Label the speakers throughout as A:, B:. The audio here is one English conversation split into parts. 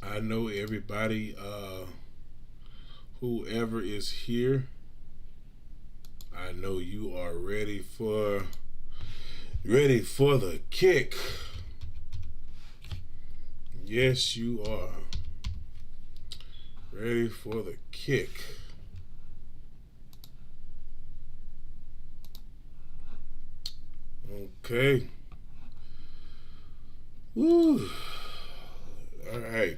A: I know everybody, whoever is here, I know you are ready for the kick. Yes, you are ready for the kick. Okay. Woo. All right.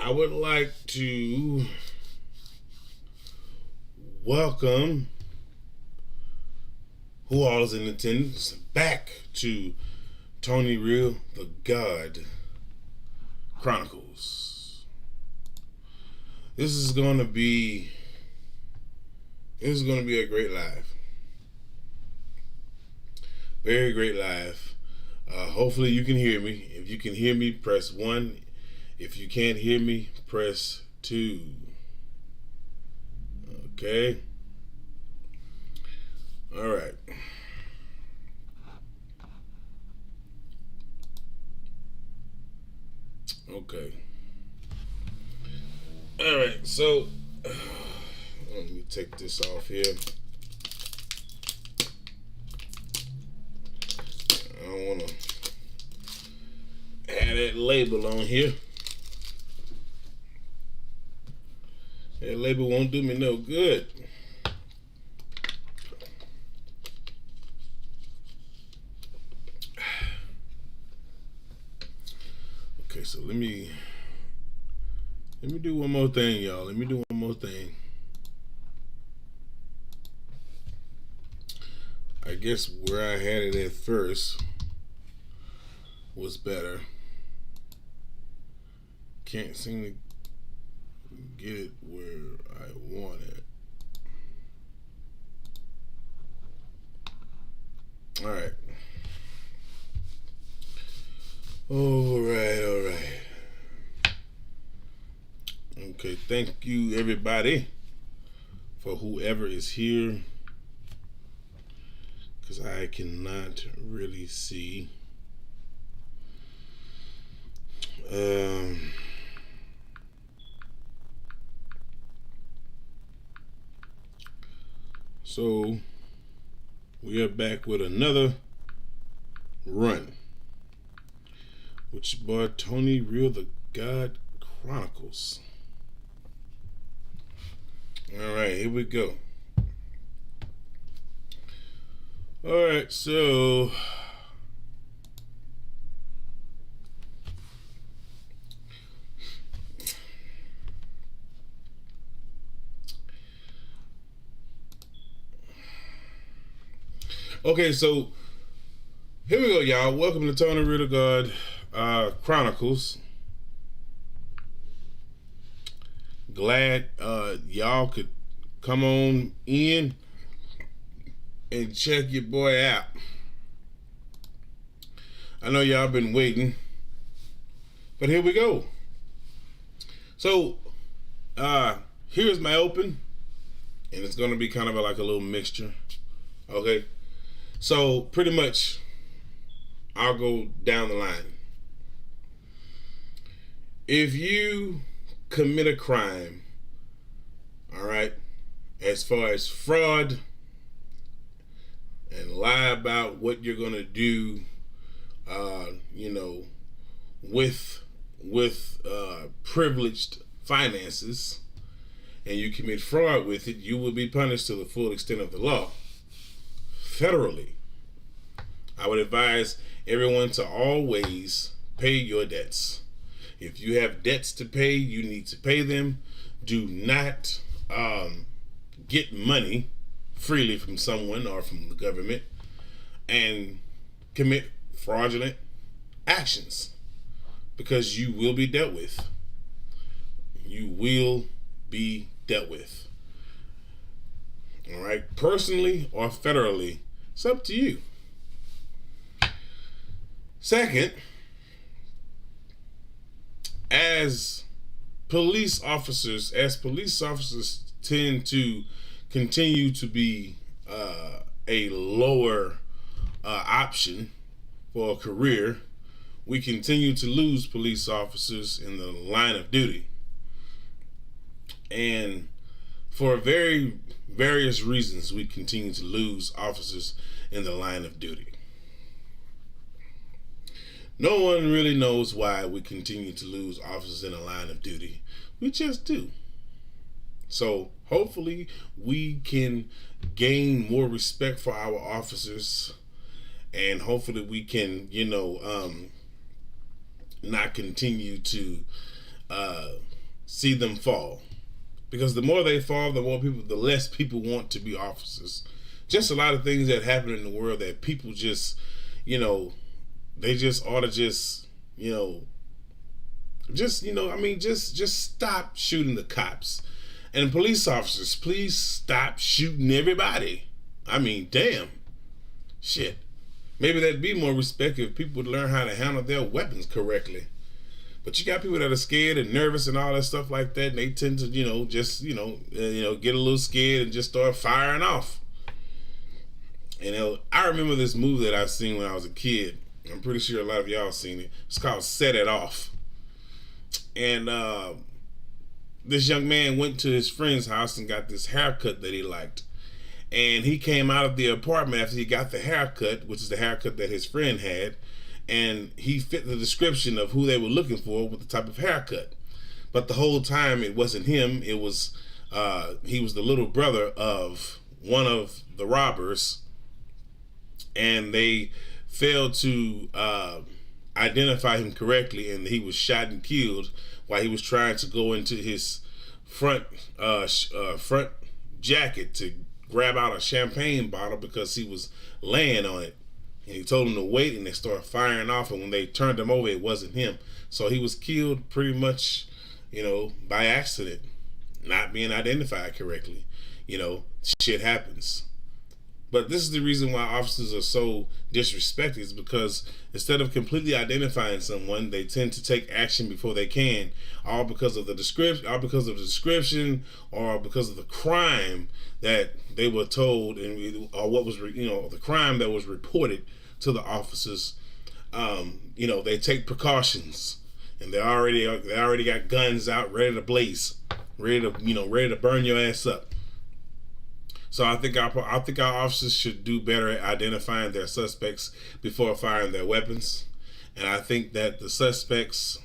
A: I would like to welcome who all is in attendance back to Tony Real, the God Chronicles. This is gonna be a great live. Very great live. Hopefully you can hear me. If you can hear me, press 1. If you can't hear me, press 2. Okay. All right. Okay. All right. So let me take this off here. I don't want to add that label on here. That label won't do me no good. Okay, so let me do one more thing, y'all. Let me do one more thing. I guess where I had it at first was better. Can't seem to get it where I want it. All right. All right. Okay, thank you everybody for whoever is here, because I cannot really see. So we are back with another run, which is by Tony Real, the God Chronicles. All right, here we go. All right, so okay, so here we go, y'all. Welcome to Tony Real, the God Chronicles. Glad y'all could come on in. and check your boy out. I know y'all been waiting, but here we go. So, here's my open, and it's gonna be kind of like a little mixture. Okay, so pretty much, I'll go down the line. If you commit a crime, all right, as far as fraud and lie about what you're gonna do, with privileged finances, and you commit fraud with it, you will be punished to the full extent of the law, federally. I would advise everyone to always pay your debts. If you have debts to pay, you need to pay them. Do not get money freely from someone or from the government and commit fraudulent actions, because you will be dealt with. You will be dealt with. All right, personally or federally, it's up to you. Second, as police officers tend to continue to be a lower option for a career, we continue to lose police officers in the line of duty. And for various reasons, we continue to lose officers in the line of duty. No one really knows why we continue to lose officers in the line of duty. We just do. So hopefully we can gain more respect for our officers, and hopefully we can, not continue to see them fall. Because the more they fall, the less people want to be officers. Just a lot of things that happen in the world that people just, they just ought to just stop shooting the cops. And police officers, please stop shooting everybody. I mean, damn. Shit. Maybe there'd be more respect if people would learn how to handle their weapons correctly. But you got people that are scared and nervous and all that stuff like that, and they tend to, get a little scared and just start firing off. I remember this movie that I seen when I was a kid. I'm pretty sure a lot of y'all seen it. It's called Set It Off. And this young man went to his friend's house and got this haircut that he liked. And he came out of the apartment after he got the haircut, which is the haircut that his friend had, and he fit the description of who they were looking for with the type of haircut. But the whole time it wasn't him. It was he was the little brother of one of the robbers, and they failed to identify him correctly, and he was shot and killed while he was trying to go into his front jacket to grab out a champagne bottle because he was laying on it. And he told them to wait, and they started firing off, and when they turned him over, it wasn't him. So he was killed pretty much, by accident, not being identified correctly. Shit happens. But this is the reason why officers are so disrespected, is because instead of completely identifying someone, they tend to take action before they can, all because of the description, or because of the crime that they were told, or what was the crime that was reported to the officers. They take precautions, and they already got guns out, ready to blaze, ready to burn your ass up. So I think our officers should do better at identifying their suspects before firing their weapons. And I think that the suspects,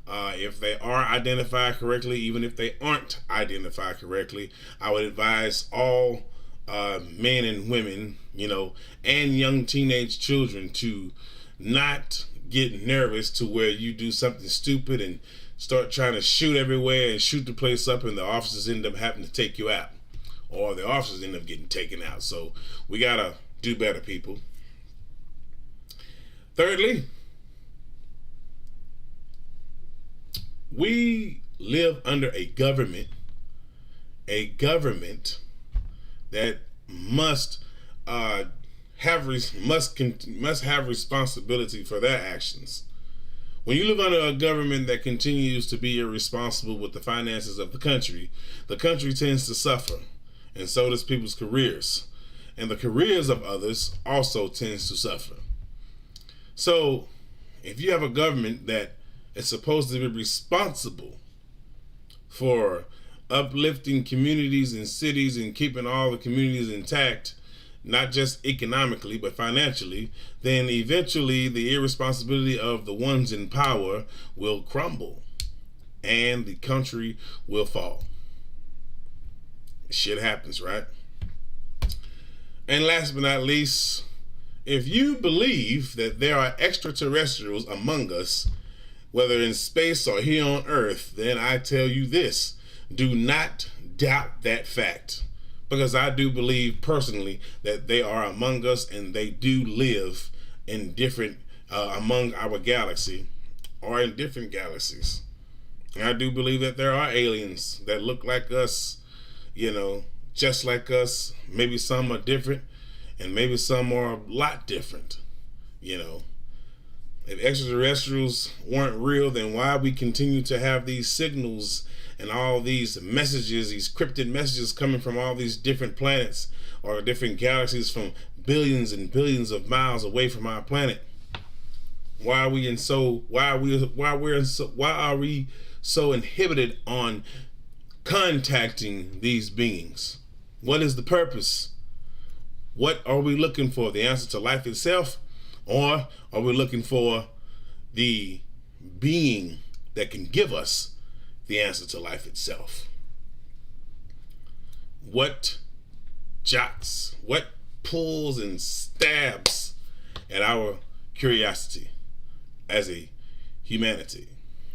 A: if they are identified correctly, even if they aren't identified correctly, I would advise all men and women, and young teenage children to not get nervous to where you do something stupid and start trying to shoot everywhere and shoot the place up, and the officers end up having to take you out, or the officers end up getting taken out. So we gotta do better, people. Thirdly, we live under a government that must uh, must have responsibility for their actions. When you live under a government that continues to be irresponsible with the finances of the country tends to suffer, and so does people's careers. And the careers of others also tends to suffer. So, if you have a government that is supposed to be responsible for uplifting communities and cities and keeping all the communities intact, not just economically, but financially, then eventually the irresponsibility of the ones in power will crumble and the country will fall. Shit happens, right? And last but not least, if you believe that there are extraterrestrials among us, whether in space or here on Earth, then I tell you this: do not doubt that fact. Because I do believe personally that they are among us and they do live in different, among our galaxy or in different galaxies. And I do believe that there are aliens that look like us, just like us. Maybe some are different and maybe some are a lot different, If extraterrestrials weren't real, then why we continue to have these signals and all these messages, these cryptic messages coming from all these different planets or different galaxies from billions and billions of miles away from our planet? Why are we so inhibited on contacting these beings? What is the purpose? What are we looking for? The answer to life itself? Or are we looking for the being that can give us the answer to life itself? What jots, what pulls and stabs at our curiosity as a humanity,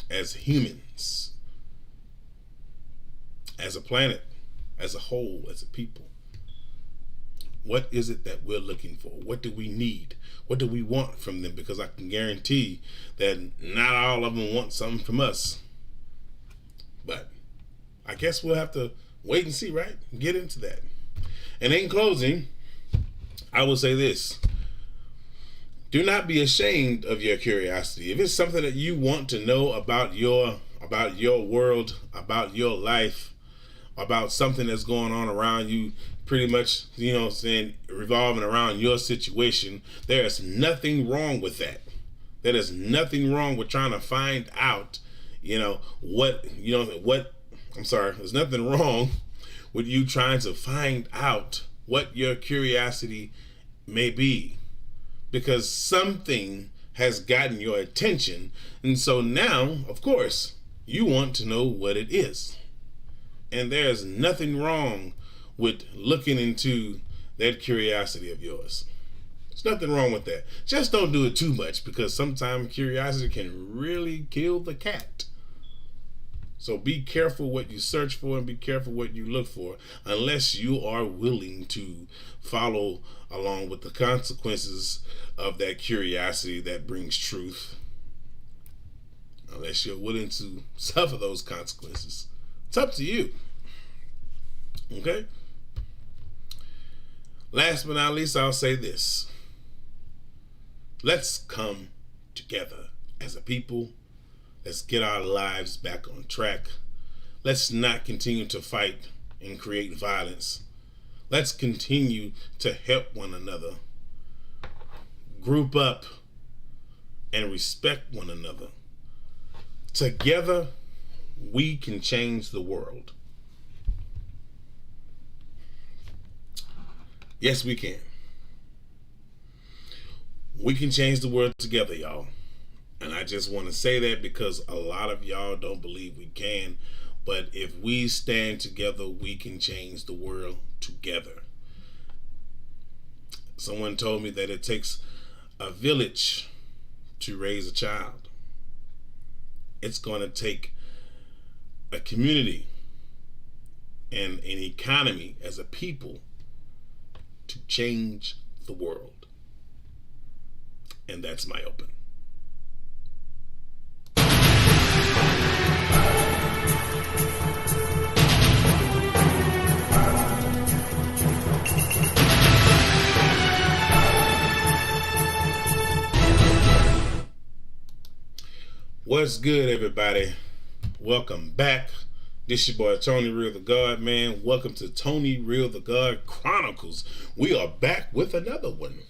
A: as humans, as a planet, as a whole, as a people? What is it that we're looking for? What do we need? What do we want from them? Because I can guarantee that not all of them want something from us. But I guess we'll have to wait and see, right? Get into that. And in closing, I will say this: do not be ashamed of your curiosity. If it's something that you want to know about your world, about your life, about something that's going on around you, pretty much, revolving around your situation, there is nothing wrong with that. There is nothing wrong with trying to find out, there's nothing wrong with you trying to find out what your curiosity may be, because something has gotten your attention, and so now, of course, you want to know what it is. And there's nothing wrong with looking into that curiosity of yours. There's nothing wrong with that. Just don't do it too much, because sometimes curiosity can really kill the cat. So be careful what you search for and be careful what you look for, unless you are willing to follow along with the consequences of that curiosity that brings truth. Unless you're willing to suffer those consequences. It's up to you. Okay? Last but not least, I'll say this: let's come together as a people. Let's get our lives back on track. Let's not continue to fight and create violence. Let's continue to help one another, group up, and respect one another. Together, we can change the world. Yes, we can. We can change the world together, y'all. And I just want to say that because a lot of y'all don't believe we can. But if we stand together, we can change the world together. Someone told me that it takes a village to raise a child. It's going to take a community and an economy as a people to change the world. And that's my open. What's good, everybody? Welcome back. This your boy Tony Real the God, man. Welcome to Tony Real the God Chronicles. We are back with another one.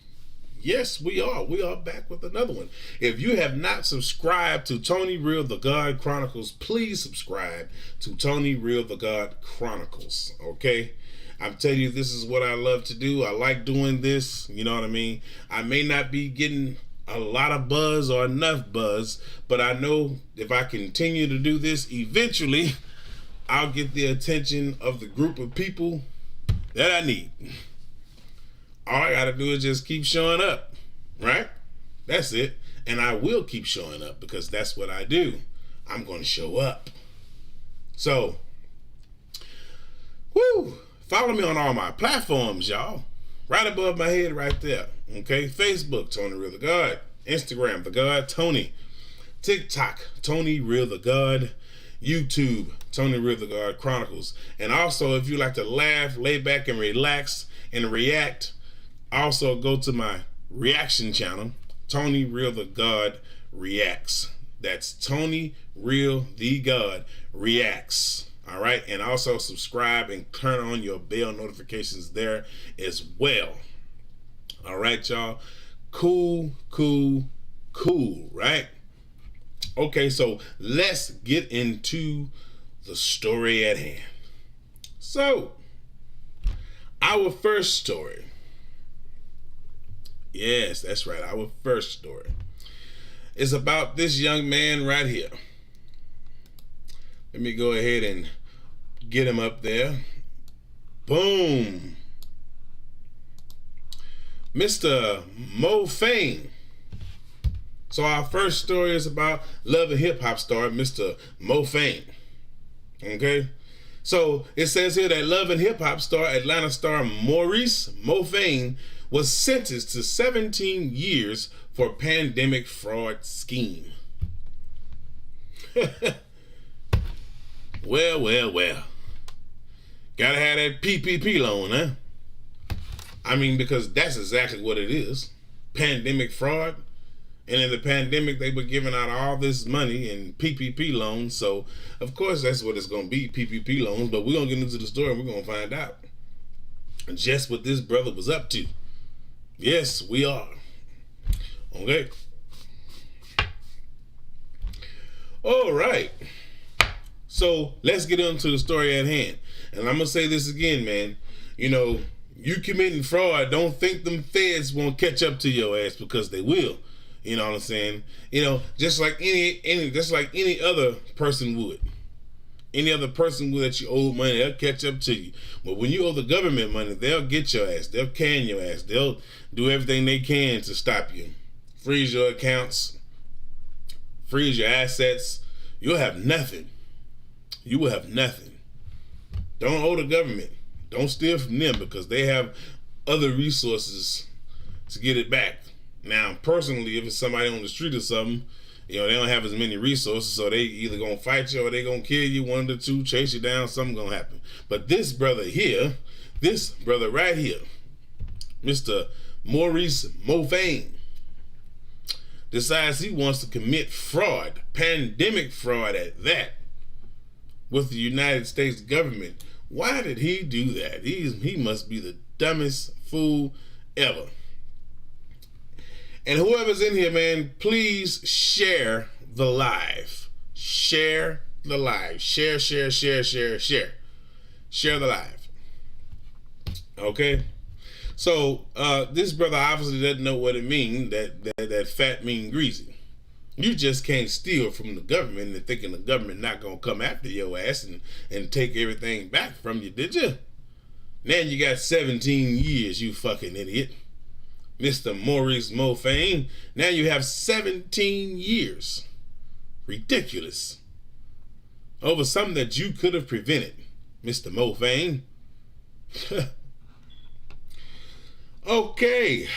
A: Yes, we are. We are back with another one. If you have not subscribed to Tony Real the God Chronicles, please subscribe to Tony Real the God Chronicles. Okay? I'm telling you, this is what I love to do. I like doing this. You know what I mean? I may not be getting a lot of buzz or enough buzz, but I know if I continue to do this, eventually I'll get the attention of the group of people that I need. All I gotta do is just keep showing up, right? That's it. And I will keep showing up because that's what I do. I'm gonna show up. So, follow me on all my platforms, y'all. Right above my head right there. Okay? Facebook, Tony Real the God. Instagram, The God Tony. TikTok, Tony Real the God. YouTube, Tony Real the God Chronicles. And also, if you like to laugh, lay back and relax and react, also go to my reaction channel, Tony Real the God Reacts. That's Tony Real the God Reacts. All right, and also subscribe and turn on your bell notifications there as well. All right, y'all. Cool, right? Okay, so let's get into the story at hand. So, our first story. Yes, that's right. Our first story is about this young man right here. Let me go ahead and get him up there. Boom. Mr. Fayne. So our first story is about love and hip hop star Mr. Fayne. Okay? So it says here that love and hip hop star Atlanta star Maurice Fayne was sentenced to 17 years for pandemic fraud scheme. Well. Gotta have that PPP loan, huh? I mean, because that's exactly what it is. Pandemic fraud. And in the pandemic, they were giving out all this money in PPP loans. So, of course, that's what it's going to be, PPP loans. But we're going to get into the story and we're going to find out just what this brother was up to. Yes, we are. Okay. All right. So let's get into the story at hand. And I'm going to say this again, man. You know, you committing fraud, don't think them feds won't catch up to your ass, because they will. You know what I'm saying? You know, just like any other person would. Any other person that you owe money, they'll catch up to you. But when you owe the government money, they'll get your ass. They'll can your ass. They'll do everything they can to stop you. Freeze your accounts. Freeze your assets. You'll have nothing. You will have nothing. Don't owe the government. Don't steal from them, because they have other resources to get it back. Now, personally, if it's somebody on the street or something, you know, they don't have as many resources, so they either gonna fight you or they gonna kill you, one of the two, chase you down, something gonna happen. But this brother right here, Mr. Maurice Fayne, decides he wants to commit fraud, pandemic fraud at that, with the United States government. Why did he do that? He must be the dumbest fool ever. And whoever's in here, man, please share the live. Share the live. Share. Share the live. Okay? So, this brother obviously doesn't know what it means, that fat mean greasy. You just can't steal from the government and thinking the government not going to come after your ass and take everything back from you, did you? Now you got 17 years, you fucking idiot. Mr. Maurice Fayne, now you have 17 years. Ridiculous. Over something that you could have prevented, Mr. Fayne. Okay,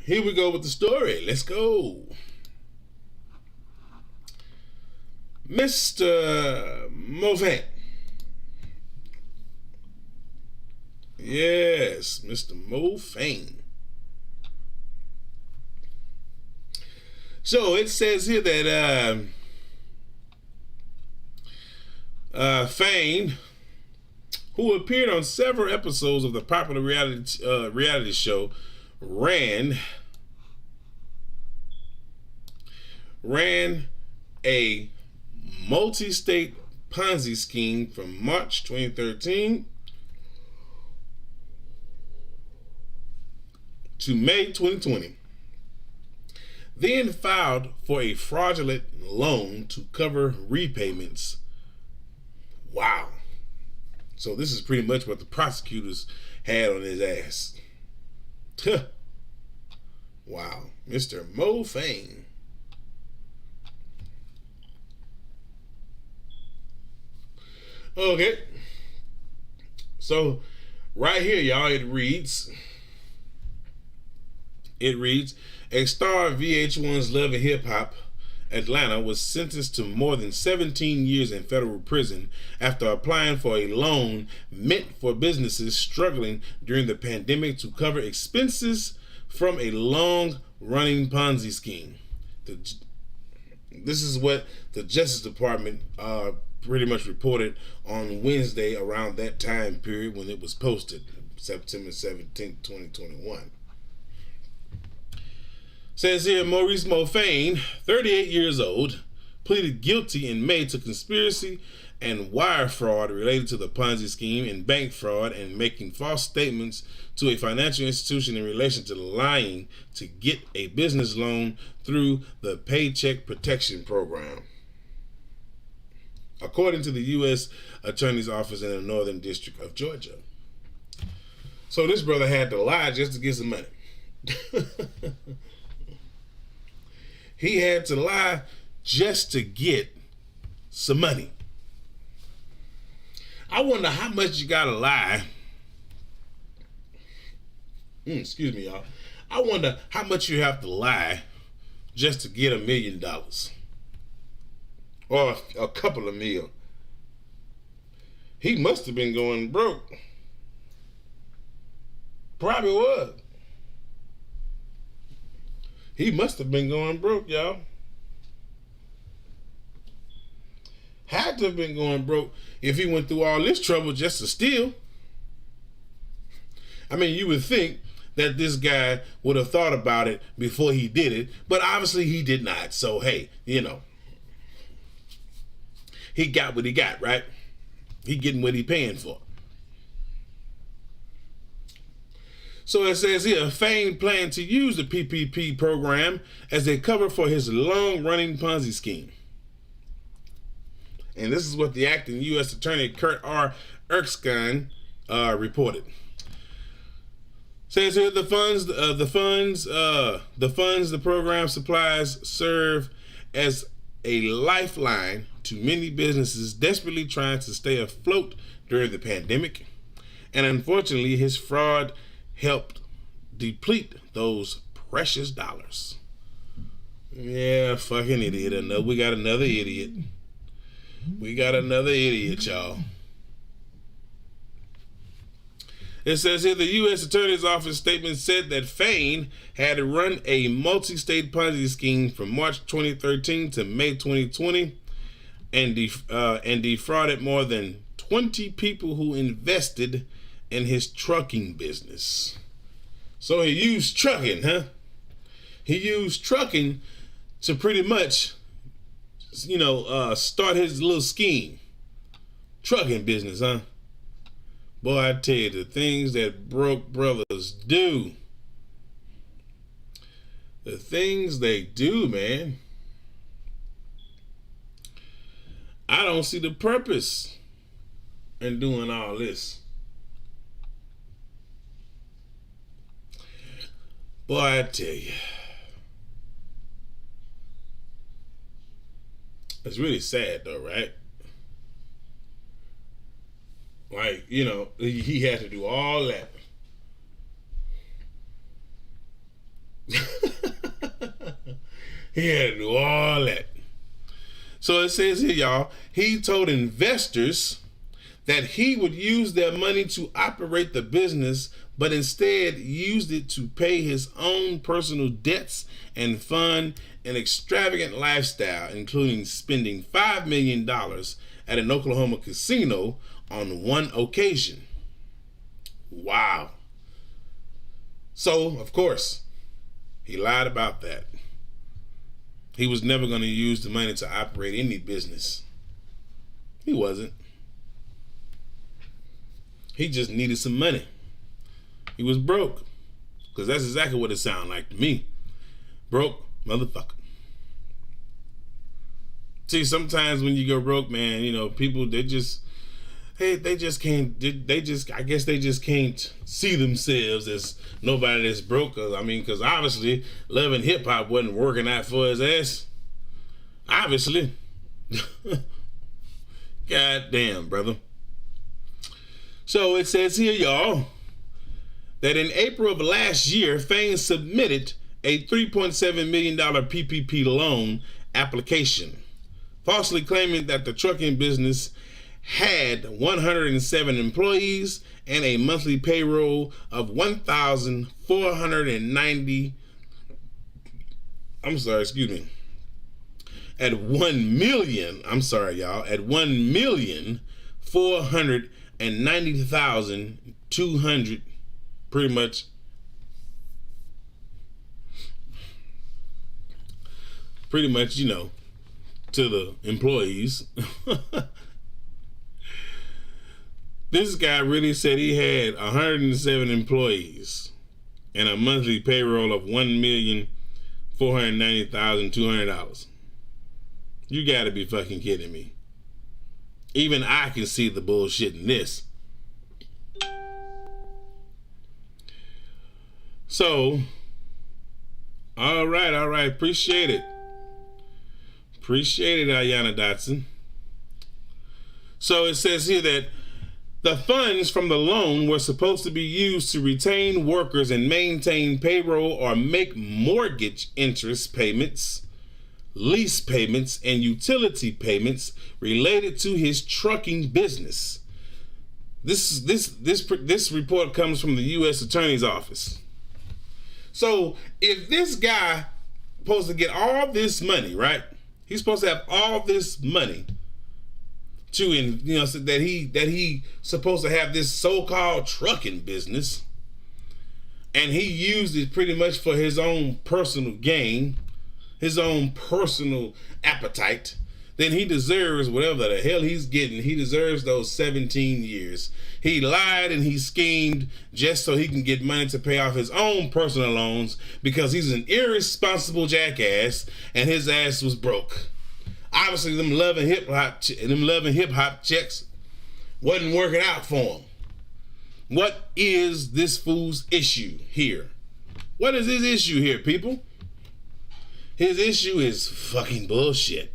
A: here we go with the story. Let's go. Mr. Fayne. Yes, Mr. Fayne. So it says here that Fayne, who appeared on several episodes of the popular reality show, ran a multi-state Ponzi scheme from March 2013 to May 2020. Then filed for a fraudulent loan to cover repayments. Wow. So this is pretty much what the prosecutors had on his ass. Wow. Mr. Mo Fayne. Okay. So right here, y'all, it reads, a star of VH1's Love and Hip Hop Atlanta was sentenced to more than 17 years in federal prison after applying for a loan meant for businesses struggling during the pandemic to cover expenses from a long-running Ponzi scheme. This is what the Justice Department pretty much reported on Wednesday around that time period when it was posted, September 17th, 2021. Says here, Maurice Mo Fayne, 38 years old, pleaded guilty in May to conspiracy and wire fraud related to the Ponzi scheme and bank fraud and making false statements to a financial institution in relation to lying to get a business loan through the Paycheck Protection Program, according to the U.S. Attorney's Office in the Northern District of Georgia. So this brother had to lie just to get some money. He had to lie just to get some money. I wonder how much you gotta lie. Excuse me, y'all. I wonder how much you have to lie just to get $1 million. Or a couple of mil. He must have been going broke. Probably was. He must have been going broke, y'all. Had to have been going broke if he went through all this trouble just to steal. I mean, you would think that this guy would have thought about it before he did it, but obviously he did not. So, hey, you know, he got what he got, right? He getting what he paying for. So it says here, Fayne planned to use the PPP program as a cover for his long-running Ponzi scheme. And this is what the acting U.S. Attorney Kurt R. Erskine reported. Says here, the program supplies serve as a lifeline to many businesses desperately trying to stay afloat during the pandemic. And unfortunately, his fraud helped deplete those precious dollars. Yeah, fucking idiot. I know we got another idiot. We got another idiot, y'all. It says here, the U.S. Attorney's Office statement said that Fayne had run a multi-state Ponzi scheme from March 2013 to May 2020 and defrauded more than 20 people who invested in his trucking business. So he used trucking, huh? He used trucking to pretty much, start his little scheme. Trucking business, huh? Boy, I tell you, the things that broke brothers do. The things they do, man. I don't see the purpose in doing all this. Boy, I tell you. It's really sad though, right? Like, he had to do all that. He had to do all that. So it says here, y'all, he told investors that he would use their money to operate the business, but instead used it to pay his own personal debts and fund an extravagant lifestyle, including spending $5 million at an Oklahoma casino on one occasion. Wow. So, of course, he lied about that. He was never going to use the money to operate any business. He wasn't. He just needed some money. He was broke. Because that's exactly what it sounded like to me. Broke motherfucker. See, sometimes when you go broke, man, you know, people, I guess they just can't see themselves as nobody that's broke. Because obviously, Love and Hip Hop wasn't working out for his ass. Obviously. God damn, brother. So it says here, y'all, that in April of last year, Fayne submitted a $3.7 million PPP loan application, falsely claiming that the trucking business had 107 employees and a monthly payroll of $1,490. At $1,490,200, pretty much, you know, to the employees. This guy really said he had 107 employees and a monthly payroll of $1,490,200. You gotta be fucking kidding me. Even I can see the bullshit in this. So, all right. Appreciate it, Ayanna Dotson. So it says here that the funds from the loan were supposed to be used to retain workers and maintain payroll or make mortgage interest payments, lease payments, and utility payments related to his trucking business. This report comes from the U.S. Attorney's Office. So if this guy supposed to get all this money, right? He's supposed to have all this money so that he supposed to have this so-called trucking business, and he used it pretty much for his own personal gain, his own personal appetite, then he deserves whatever the hell he's getting. He deserves those 17 years. He lied and he schemed just so he can get money to pay off his own personal loans because he's an irresponsible jackass and his ass was broke. Obviously, them love and hip hop checks wasn't working out for him. What is this fool's issue here? What is his issue here, people? His issue is fucking bullshit.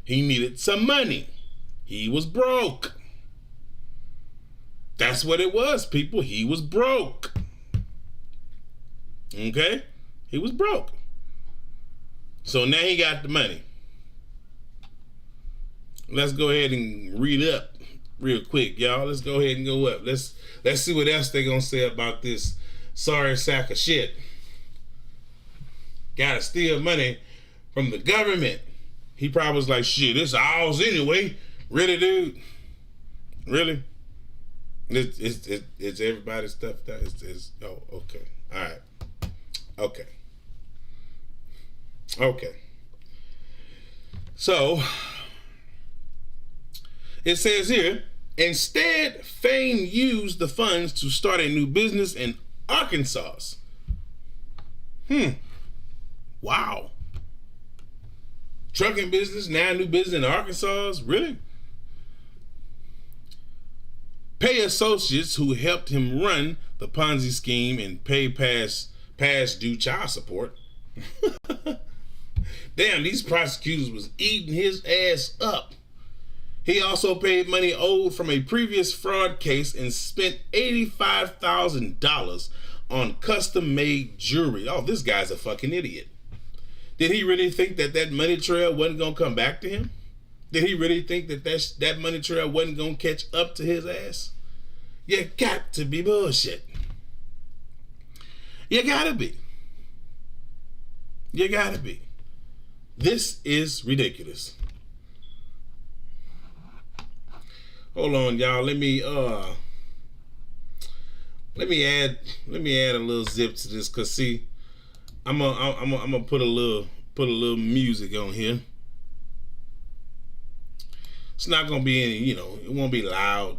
A: He needed some money. He was broke. That's what it was, people. He was broke. Okay? He was broke. So now he got the money. Let's go ahead and read up real quick, y'all. Let's go ahead and go up. Let's see what else they're gonna say about this sorry sack of shit. Gotta steal money from the government. He probably was like, shit, it's ours anyway. Really, dude? Really? It's everybody's stuff. Oh, okay. All right. Okay. So, it says here, instead, Fayne used the funds to start a new business in Arkansas. Wow. Trucking business, now new business in Arkansas? Really? Pay associates who helped him run the Ponzi scheme and pay past due child support. Damn, these prosecutors was eating his ass up. He also paid money owed from a previous fraud case and spent $85,000 on custom-made jewelry. Oh, this guy's a fucking idiot. Did he really think that money trail wasn't going to come back to him? Did he really think that that money trail wasn't gonna catch up to his ass? You got to be bullshit. You gotta be. You gotta be. This is ridiculous. Hold on, y'all. Let me add a little zip to this, cause see, I'm gonna put a little music on here. It's not gonna be any, it won't be loud,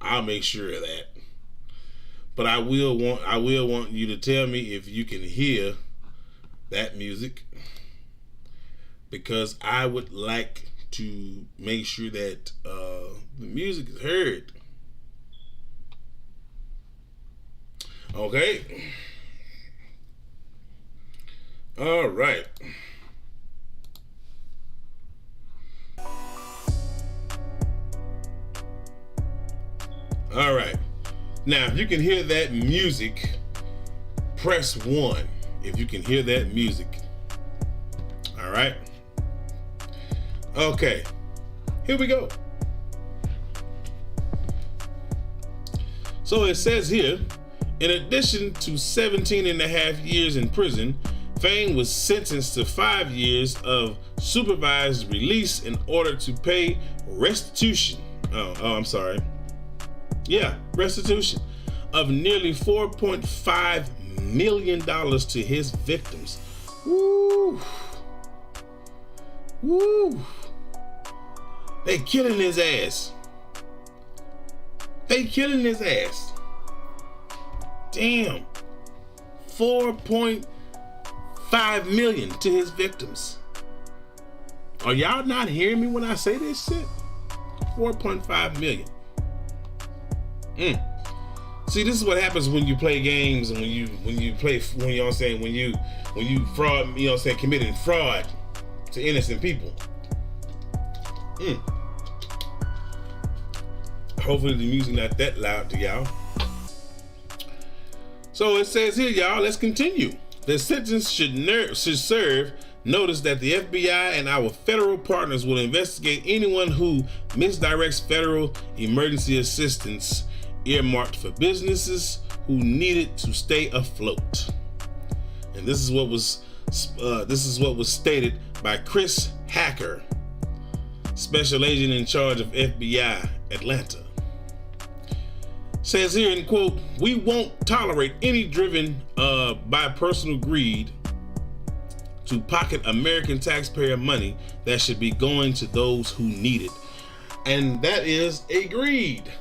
A: I'll make sure of that. But I will want you to tell me if you can hear that music, because I would like to make sure that the music is heard. Okay. All right. All right. Now, if you can hear that music, press 1. If you can hear that music. All right. Okay. Here we go. So it says here, in addition to 17 and a half years in prison, Fayne was sentenced to 5 years of supervised release in order to pay restitution. Restitution of nearly $4.5 million to his victims. Woo! Woo! They killing his ass. They killing his ass. Damn. $4.5 million to his victims. Are y'all not hearing me when I say this shit? $4.5 million. See, this is what happens when you play games and when you fraud, committing fraud to innocent people. Hopefully the music not that loud to y'all. So it says here, y'all, let's continue. The sentence should serve notice that the FBI and our federal partners will investigate anyone who misdirects federal emergency assistance earmarked for businesses who need it to stay afloat. And this is what was stated by Chris Hacker, special agent in charge of FBI Atlanta. Says here in quote, "We won't tolerate any driven by personal greed to pocket American taxpayer money that should be going to those who need it." And that is a greed.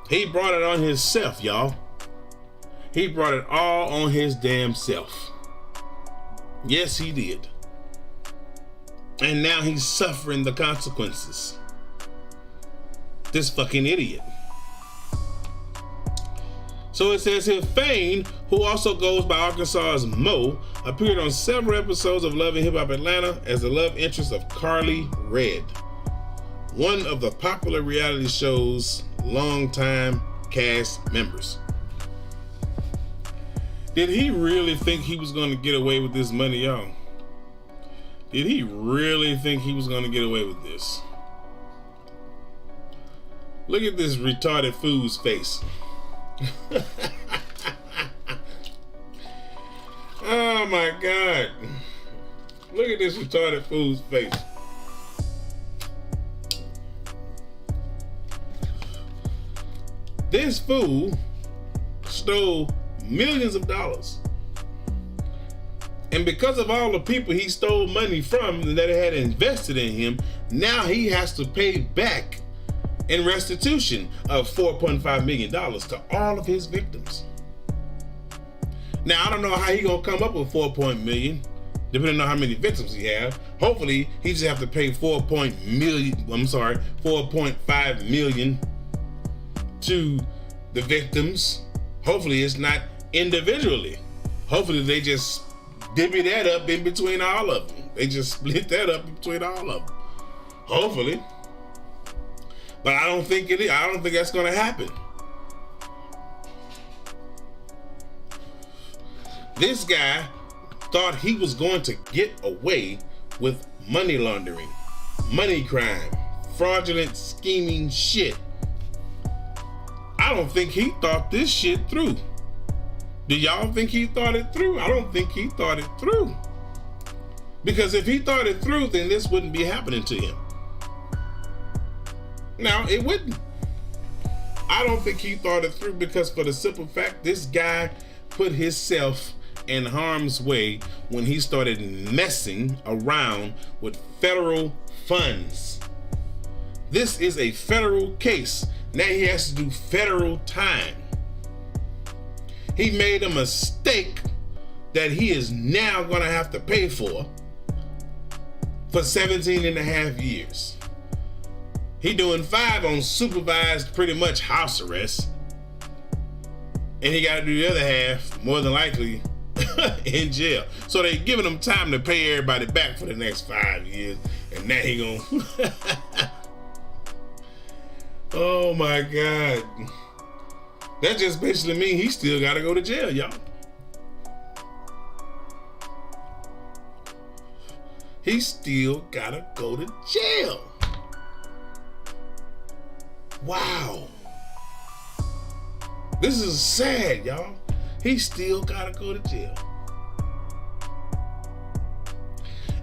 A: He brought it on himself, y'all. He brought it all on his damn self. Yes, he did. And now he's suffering the consequences. This fucking idiot. So it says here, Fayne, who also goes by Arkansas's Mo, appeared on several episodes of Love and Hip Hop Atlanta as the love interest of Carly Red, one of the popular reality show's longtime cast members. Did he really think he was going to get away with this money, y'all? Did he really think he was going to get away with this? Look at this retarded fool's face. Oh my God. Look at this retarded fool's face. This fool stole millions of dollars. And because of all the people he stole money from that had invested in him, now he has to pay back in restitution of $4.5 million to all of his victims. Now, I don't know how he gonna come up with $4 million, depending on how many victims he have. Hopefully, he just have to pay $4.5 million to the victims. Hopefully, it's not individually. Hopefully, they just divvy that up in between all of them. They just split that up in between all of them. Hopefully. But I don't think it is. I don't think that's going to happen. This guy thought he was going to get away with money laundering, money crime, fraudulent scheming shit. I don't think he thought this shit through. Do y'all think he thought it through? I don't think he thought it through. Because if he thought it through, then this wouldn't be happening to him. Now, it wouldn't. I don't think he thought it through because for the simple fact, this guy put himself in harm's way when he started messing around with federal funds. This is a federal case. Now he has to do federal time. He made a mistake that he is now going to have to pay for 17 and a half years. He doing 5 on supervised, pretty much house arrest. And he got to do the other half, more than likely, in jail. So they giving him time to pay everybody back for the next 5 years. And now he gonna... Oh my God. That just basically means he still got to go to jail, y'all. He still got to go to jail. Wow. This is sad, y'all. He still got to go to jail.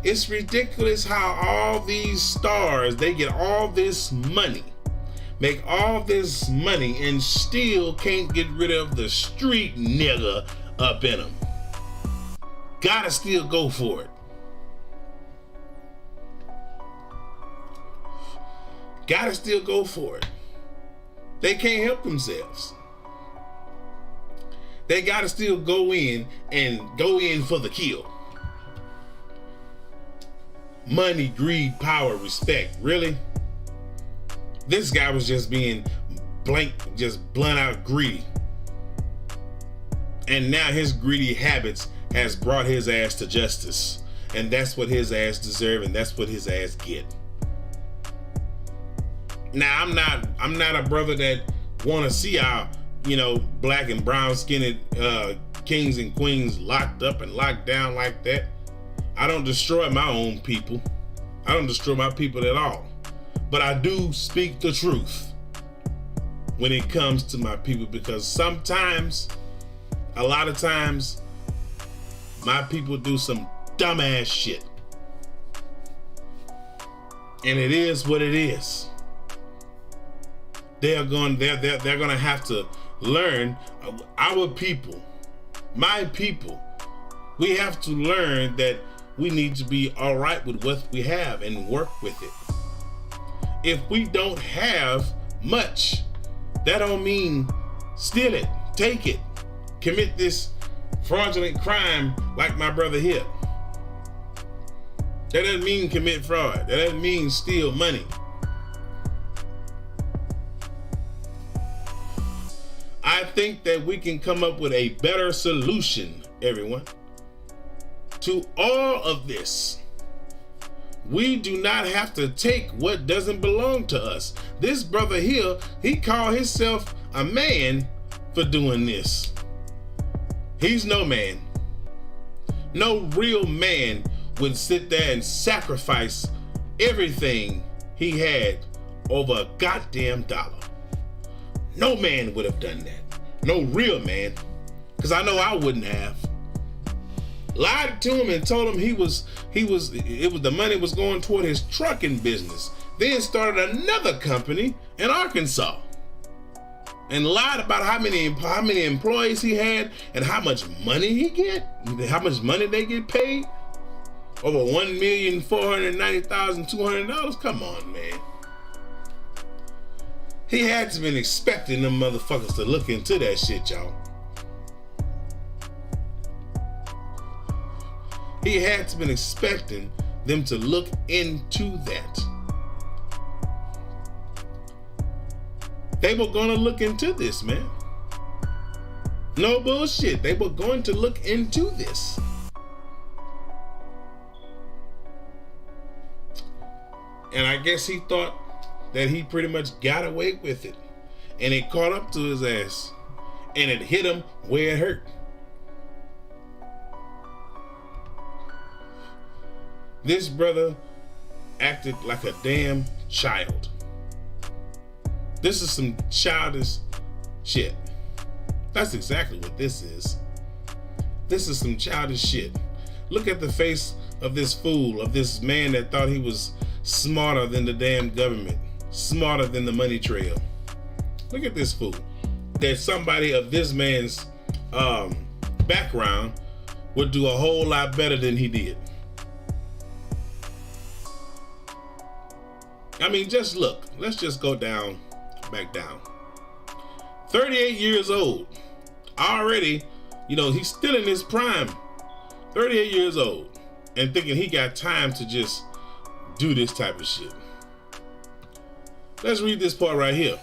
A: It's ridiculous how all these stars, they get all this money, make all this money, and still can't get rid of the street nigga up in them. Gotta still go for it. Gotta still go for it. They can't help themselves. They gotta still go in and go in for the kill. Money, greed, power, respect. Really? This guy was just being blunt out greedy. And now his greedy habits has brought his ass to justice. And that's what his ass deserve, and that's what his ass get. Now, I'm not a brother that want to see our, black and brown skinned kings and queens locked up and locked down like that. I don't destroy my own people. I don't destroy my people at all. But I do speak the truth when it comes to my people, because sometimes, a lot of times, my people do some dumbass shit. And it is what it is. They're gonna have to learn. Our people, my people, we have to learn that we need to be all right with what we have and work with it. If we don't have much, that don't mean steal it, take it, commit this fraudulent crime like my brother here. That doesn't mean commit fraud. That doesn't mean steal money. I think that we can come up with a better solution, everyone, to all of this. We do not have to take what doesn't belong to us. This brother here, he called himself a man for doing this. He's no man. No real man would sit there and sacrifice everything he had over a goddamn dollar. No man would have done that. No real man. Because I know I wouldn't have. Lied to him and told him the money was going toward his trucking business. Then started another company in Arkansas. And lied about how many employees he had and how much money he get, how much money they get paid. Over $1,490,200. Come on, man. He had to been expecting them motherfuckers to look into that shit, y'all. He had to been expecting them to look into that. They were gonna look into this, man. No bullshit. They were going to look into this. And I guess he thought that he pretty much got away with it. And it caught up to his ass. And it hit him where it hurt. This brother acted like a damn child. This is some childish shit. That's exactly what this is. This is some childish shit. Look at the face of this fool, of this man that thought he was smarter than the damn government, smarter than the money trail. Look at this fool. That somebody of this man's background would do a whole lot better than he did. I mean, just look. Let's just go back down. 38 years old. Already, he's still in his prime. 38 years old. And thinking he got time to just do this type of shit. Let's read this part right here,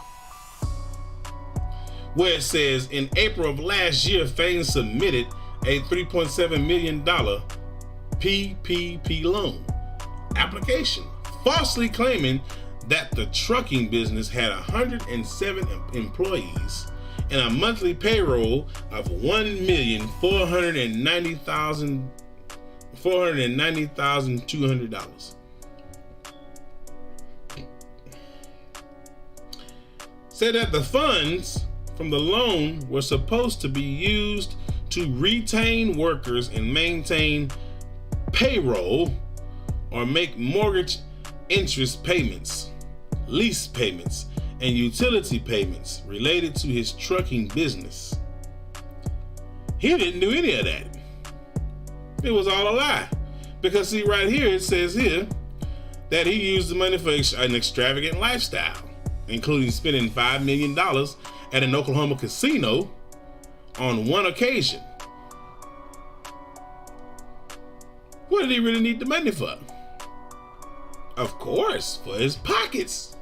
A: where it says, in April of last year, Fayne submitted a $3.7 million PPP loan application, falsely claiming that the trucking business had 107 employees and a monthly payroll of $490,200. Said that the funds from the loan were supposed to be used to retain workers and maintain payroll or make mortgage interest payments, lease payments, and utility payments related to his trucking business. He didn't do any of that. It was all a lie. Because see, right here, it says here that he used the money for an extravagant lifestyle, including spending $5 million at an Oklahoma casino on one occasion. What did he really need the money for? Of course, for his pockets.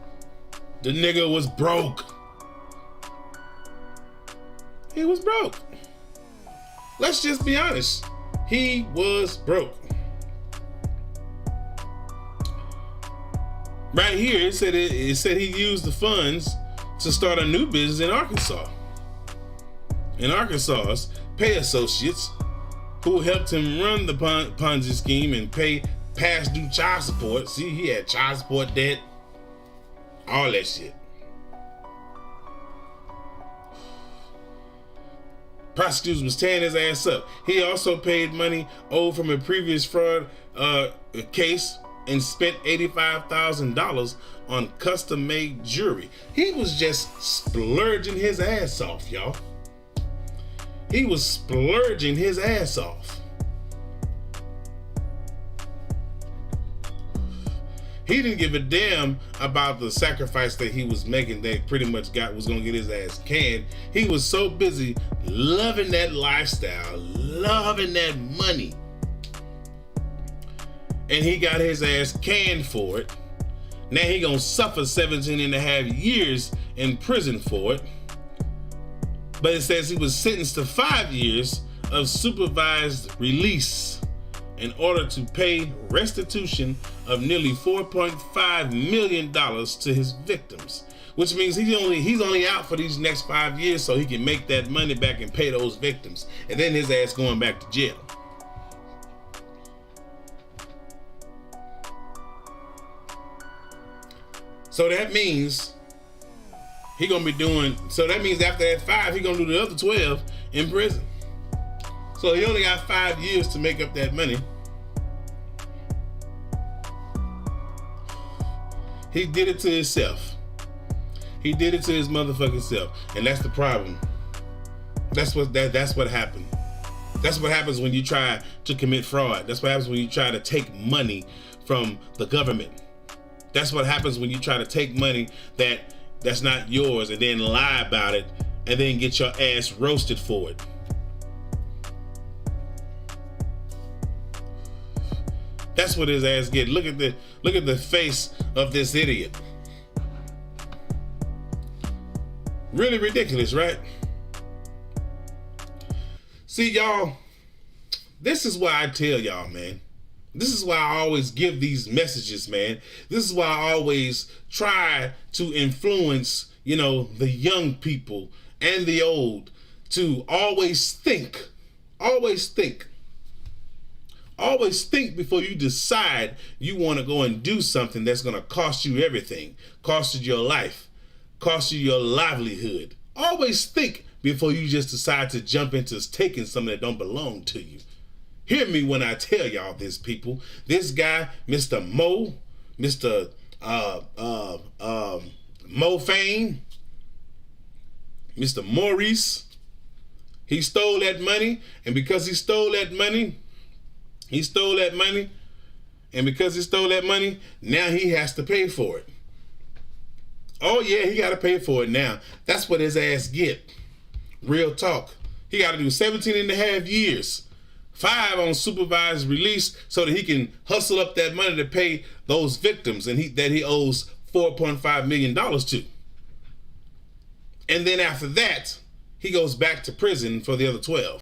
A: The nigga was broke. He was broke. Let's just be honest. He was broke. Right here, it said he used the funds to start a new business in Arkansas. In Arkansas's pay associates who helped him run the Ponzi scheme and pay past due child support. See, he had child support debt, all that shit. Prosecutors was tearing his ass up. He also paid money owed from a previous fraud case and spent $85,000 on custom-made jewelry. He was just splurging his ass off, y'all. He was splurging his ass off. He didn't give a damn about the sacrifice that he was making that pretty much was gonna get his ass canned. He was so busy loving that lifestyle, loving that money. And he got his ass canned for it. Now he gonna suffer 17 and a half years in prison for it. But it says he was sentenced to 5 years of supervised release in order to pay restitution of nearly $4.5 million to his victims. Which means he's only out for these next 5 years so he can make that money back and pay those victims. And then his ass going back to jail. So that means that means after that 5, he gonna do the other 12 in prison. So he only got 5 years to make up that money. He did it to himself. He did it to his motherfucking self. And that's the problem. That's what happened. That's what happens when you try to commit fraud. That's what happens when you try to take money from the government. That's what happens when you try to take money that's not yours and then lie about it and then get your ass roasted for it. That's what his ass get. Look at the face of this idiot. Really ridiculous, right? See, y'all, this is why I tell y'all, man. This is why I always give these messages, man. This is why I always try to influence, the young people and the old to always think Always think before you decide you want to go and do something that's going to cost you everything, cost you your life, cost you your livelihood. Always think before you just decide to jump into taking something that don't belong to you. Hear me when I tell y'all this, people. This guy, Mr. Mo Fayne, Mr. Maurice, he stole that money, and because he stole that money, now he has to pay for it. Oh yeah, he got to pay for it now. That's what his ass get. Real talk. He got to do 17 and a half years, 5 on supervised release, so that he can hustle up that money to pay those victims and that he owes $4.5 million to. And then after that, he goes back to prison for the other 12.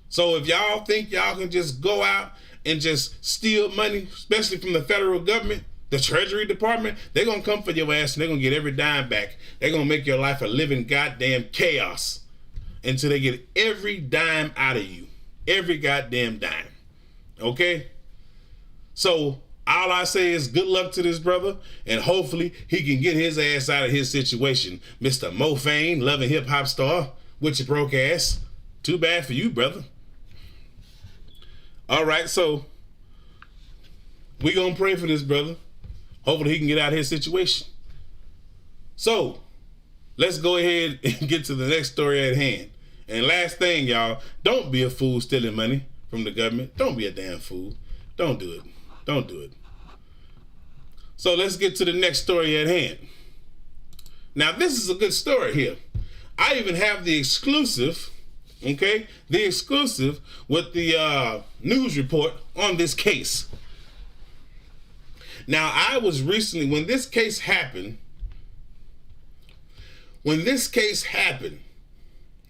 A: So if y'all think y'all can just go out and just steal money, especially from the federal government, the Treasury Department, they're going to come for your ass and they're going to get every dime back. They're going to make your life a living goddamn chaos until they get every dime out of you. Every goddamn dime. Okay? So all I say is good luck to this brother, and hopefully he can get his ass out of his situation. Mr. Mo Fayne, loving hip hop star, with your broke ass. Too bad for you, brother. All right, so we gonna pray for this brother. Hopefully he can get out of his situation. So let's go ahead and get to the next story at hand. And last thing, y'all, don't be a fool stealing money from the government. Don't be a damn fool. Don't do it. Don't do it. So let's get to the next story at hand. Now, this is a good story here. I even have the exclusive, okay? The exclusive with the news report on this case. Now, I was recently, when this case happened,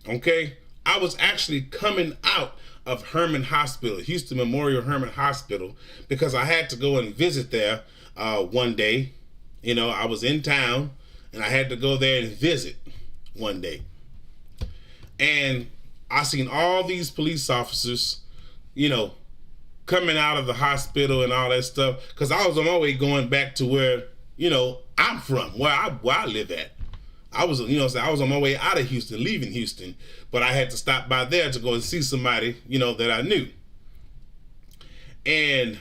A: okay, I was actually coming out of Herman Hospital, Houston Memorial Herman Hospital, because I had to go and visit there one day. You know, I was in town and I had to go there and visit one day. And I seen all these police officers, you know, coming out of the hospital and all that stuff, because I was on my way going back to where, you know, I'm from, where I live at. I was, you know, I was on my way out of Houston, leaving Houston, but I had to stop by there to go and see somebody, you know, that I knew. And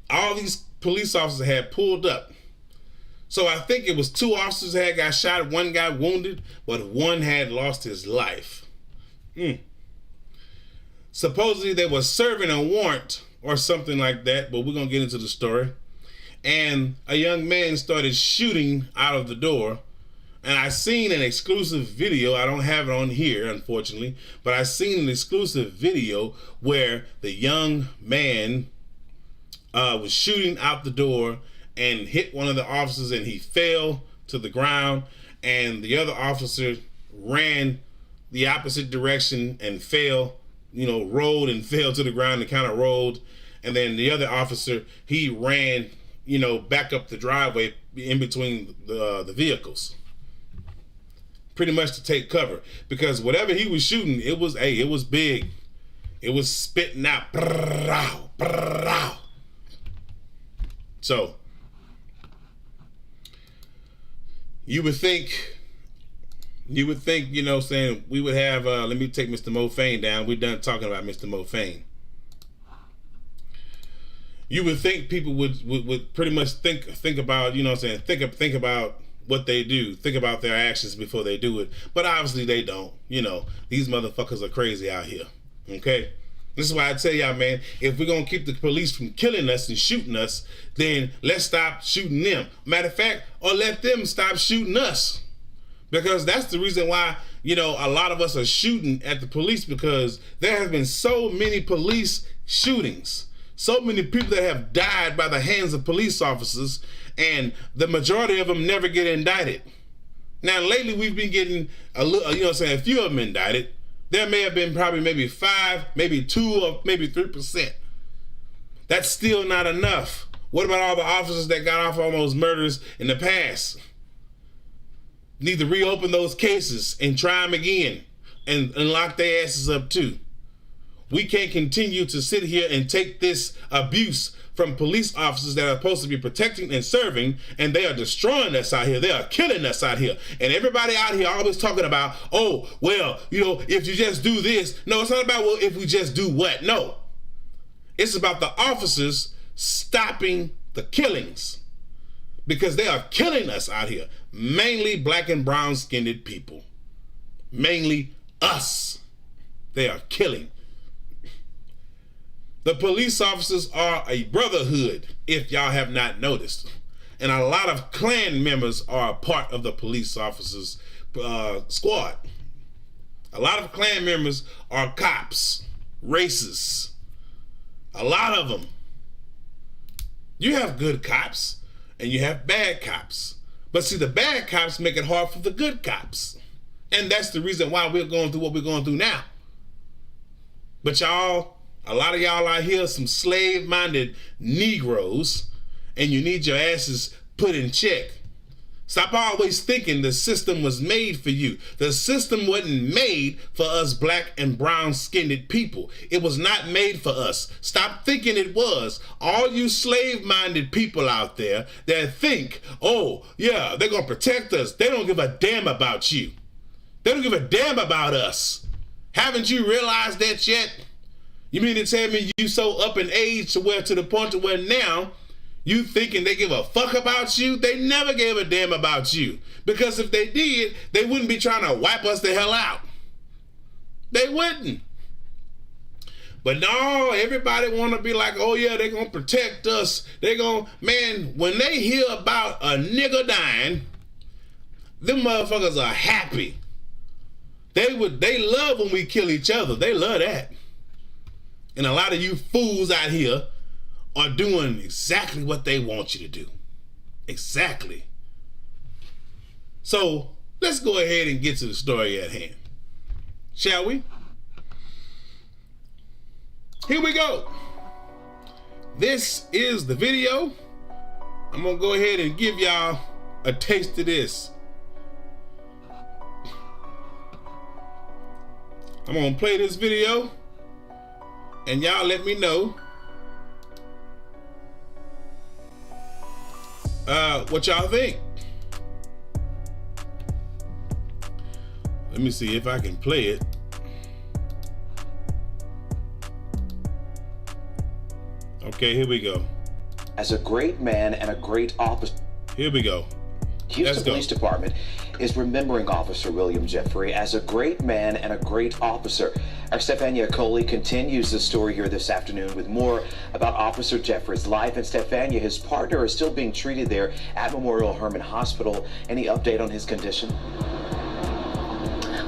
A: all these police officers had pulled up. So I think it was 2 officers that had got shot, 1 got wounded, but 1 had lost his life. Supposedly they were serving a warrant or something like that, but we're going to get into the story. And a young man started shooting out of the door. And I seen an exclusive video. I don't have it on here, unfortunately, but I seen an exclusive video where the young man was shooting out the door and hit one of the officers, and he fell to the ground, and the other officer ran the opposite direction and fell, you know, rolled and fell to the ground and kind of rolled. And then the other officer, he ran, you know, back up the driveway in between the vehicles, pretty much to take cover, because whatever he was shooting, it was big. It was spitting out. So you would think, you know, saying we would have, let me take Mr. Mo Fayne down. We're done talking about Mr. Mo Fayne. You would think people would pretty much think about, you know what I'm saying, think about what they do, think about their actions before they do it. But obviously they don't. You know, these motherfuckers are crazy out here. Okay? This is why I tell y'all, man, if we're going to keep the police from killing us and shooting us, then let's stop shooting them. Matter of fact, or let them stop shooting us. Because that's the reason why, you know, a lot of us are shooting at the police, because there have been so many police shootings. So many people that have died by the hands of police officers, and the majority of them never get indicted. Now, lately we've been getting a little, you know what I'm saying, a few of them indicted. There may have been probably maybe 5, maybe 2, or maybe 3%. That's still not enough. What about all the officers that got off on those murders in the past? Need to reopen those cases and try them again and lock their asses up too. We can't continue to sit here and take this abuse from police officers that are supposed to be protecting and serving, and they are destroying us out here. They are killing us out here. And everybody out here always talking about, oh, well, you know, if you just do this. No, it's not about, well, if we just do what? No. It's about the officers stopping the killings, because they are killing us out here. Mainly black and brown skinned people. Mainly us. They are killing. The police officers are a brotherhood, if y'all have not noticed. And a lot of Klan members are a part of the police officers' squad. A lot of Klan members are cops, racists. A lot of them. You have good cops and you have bad cops. But see, the bad cops make it hard for the good cops. And that's the reason why we're going through what we're going through now. But y'all, a lot of y'all out here, some slave-minded Negroes, and you need your asses put in check. Stop always thinking the system was made for you. The system wasn't made for us black and brown-skinned people. It was not made for us. Stop thinking it was. All you slave-minded people out there that think, oh, yeah, they're going to protect us. They don't give a damn about you. They don't give a damn about us. Haven't you realized that yet? You mean to tell me you so up in age to the point to where now you thinking they give a fuck about you? They never gave a damn about you. Because if they did, they wouldn't be trying to wipe us the hell out. They wouldn't. But no, everybody want to be like, oh yeah, they're going to protect us. They're going to, man, when they hear about a nigga dying, them motherfuckers are happy. They love when we kill each other. They love that. And a lot of you fools out here are doing exactly what they want you to do. Exactly. So let's go ahead and get to the story at hand. Shall we? Here we go. This is the video. I'm gonna go ahead and give y'all a taste of this. I'm gonna play this video and y'all let me know what y'all think. Let me see if I can play it. Okay, here we go.
B: As a great man and a great officer.
A: Here we go.
B: Houston Police Department is remembering Officer William Jeffrey as a great man and a great officer. Our Stefania Coley continues the story here this afternoon with more about Officer Jeffrey's life. And Stefania, his partner, is still being treated there at Memorial Hermann Hospital. Any update on his condition?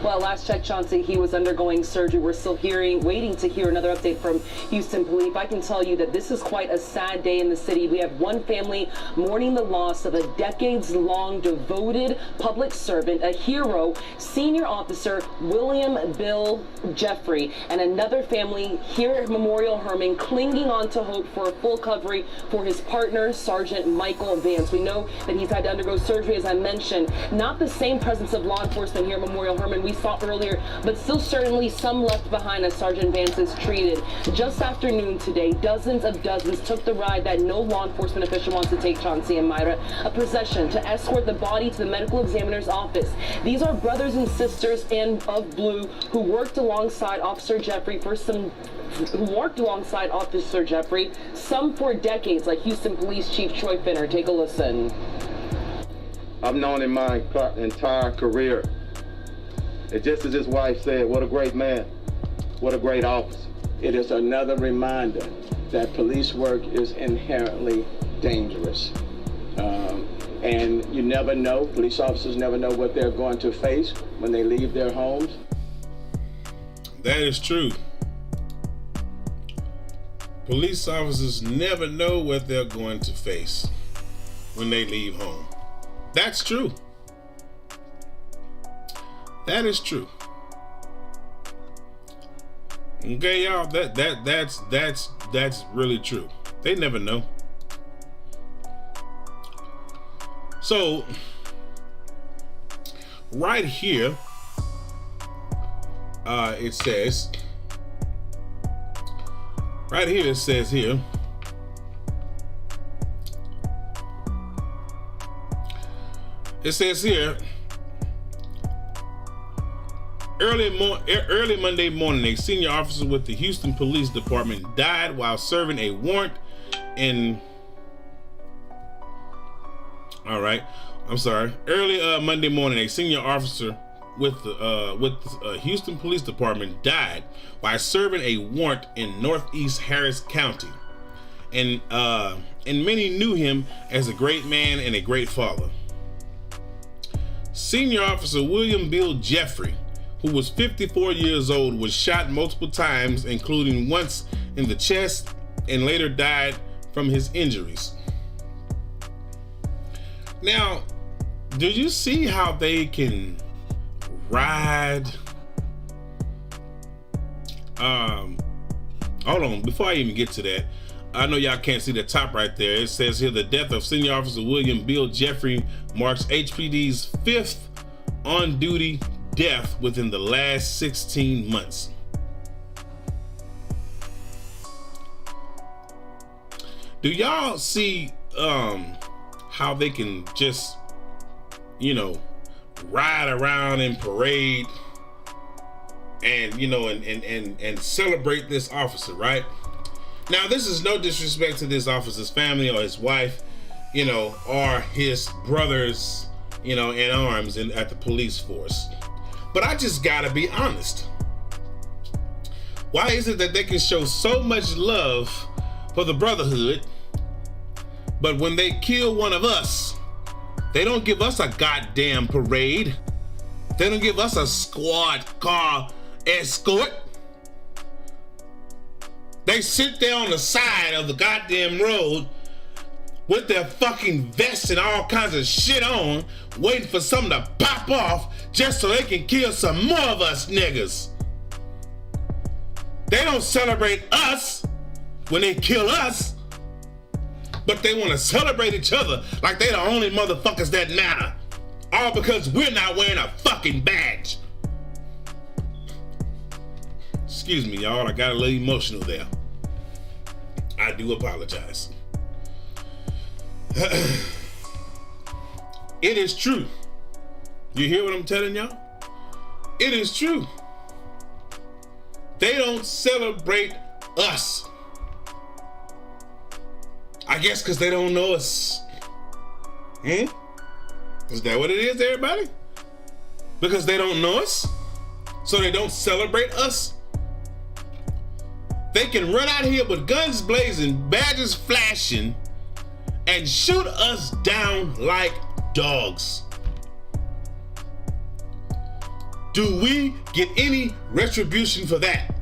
C: Well, last check, Chauncey, he was undergoing surgery. We're still waiting to hear another update from Houston Police. I can tell you that this is quite a sad day in the city. We have one family mourning the loss of a decades-long devoted public servant, a hero, Senior Officer William Bill Jeffrey, and another family here at Memorial Hermann clinging on to hope for a full recovery for his partner, Sergeant Michael Vance. We know that he's had to undergo surgery, as I mentioned. Not the same presence of law enforcement here at Memorial Hermann we saw earlier, but still certainly some left behind as Sergeant Vance is treated. Just after noon today, dozens took the ride that no law enforcement official wants to take, Chauncey and Myra, a procession to escort the body to the medical examiner's office. These are brothers and sisters of blue who worked alongside Officer Jeffrey some for decades, like Houston Police Chief Troy Finner. Take a listen.
D: I've known him my entire career. And just as his wife said, what a great man, what a great officer. It is another reminder that police work is inherently dangerous. And you never know, police officers never know what they're going to face when they leave their homes.
A: That is true. Police officers never know what they're going to face when they leave home. That's true. That is true. Okay, y'all. That's really true. They never know. So, right here, it says, Right here it says here, early Monday morning, a senior officer with the Houston Police Department died while serving a warrant in. Early Monday morning, a senior officer with the Houston Police Department died while serving a warrant in Northeast Harris County, and many knew him as a great man and a great father. Senior Officer William Bill Jeffrey, who was 54 years old, was shot multiple times, including once in the chest, and later died from his injuries. Now, do you see how they can ride? Hold on, before I even get to that, I know y'all can't see the top right there. It says here, the death of Senior Officer William Bill Jeffrey marks HPD's 5th on-duty death within the last 16 months. Do y'all see how they can just, ride around and parade and, and celebrate this officer, right? Now, this is no disrespect to this officer's family or his wife, or his brothers, in arms at the police force. But I just gotta be honest. Why is it that they can show so much love for the brotherhood, but when they kill one of us, they don't give us a goddamn parade? They don't give us a squad car escort. They sit there on the side of the goddamn road with their fucking vests and all kinds of shit on, waiting for something to pop off just so they can kill some more of us niggas. They don't celebrate us when they kill us, but they want to celebrate each other like they the only motherfuckers that matter, all because we're not wearing a fucking badge. Excuse me, y'all, I got a little emotional there. I do apologize. It is true. You hear what I'm telling y'all? It is true. They don't celebrate us. I guess because they don't know us. Is that what it is, everybody? Because they don't know us? So they don't celebrate us? They can run out here with guns blazing, badges flashing, and shoot us down like dogs. Do we get any retribution for that?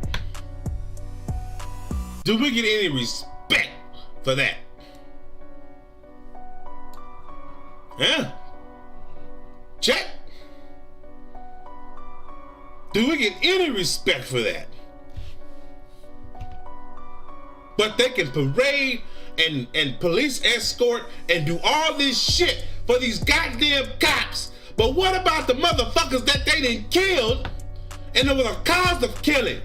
A: Do we get any respect for that? Huh? Check. Do we get any respect for that? But they can parade and police escort and do all this shit for these goddamn cops. But what about the motherfuckers that they done killed and there was a cause of killing?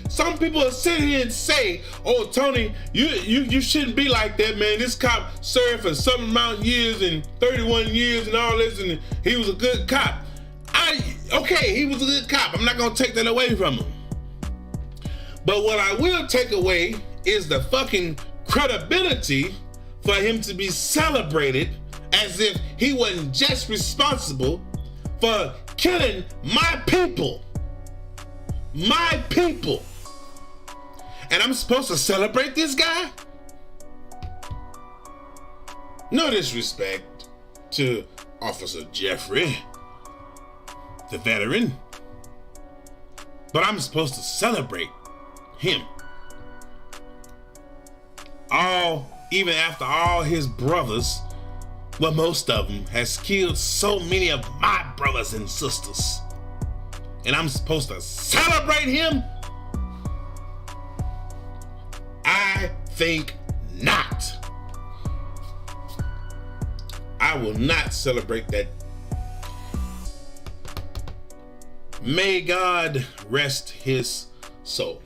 A: Some people will sit here and say, oh, Tony, you shouldn't be like that, man. This cop served for some amount of years and 31 years and all this, and he was a good cop. Okay, he was a good cop. I'm not gonna take that away from him. But what I will take away is the fucking credibility for him to be celebrated as if he wasn't just responsible for killing my people. My people. And I'm supposed to celebrate this guy? No disrespect to Officer Jeffrey, the veteran, but I'm supposed to celebrate him. Even after all his brothers, well, most of them, has killed so many of my brothers and sisters. And I'm supposed to celebrate him? I think not. I will not celebrate that. May God rest his soul.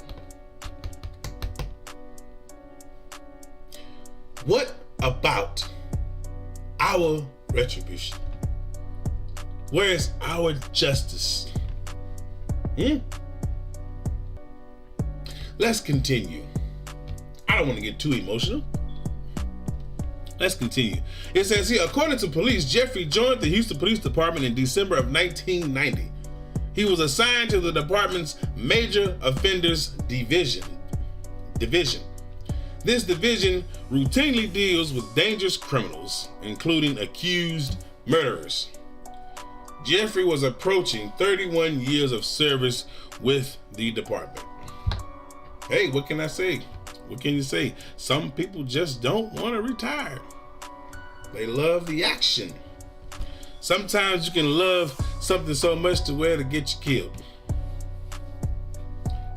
A: What about our retribution? Where is our justice? Let's continue. I don't want to get too emotional. Let's continue. It says here, according to police, Jeffrey joined the Houston Police Department in December of 1990. He was assigned to the department's Major Offenders Division. This division routinely deals with dangerous criminals, including accused murderers. Jeffrey was approaching 31 years of service with the department. Hey, what can I say? What can you say? Some people just don't want to retire. They love the action. Sometimes you can love something so much to where to get you killed.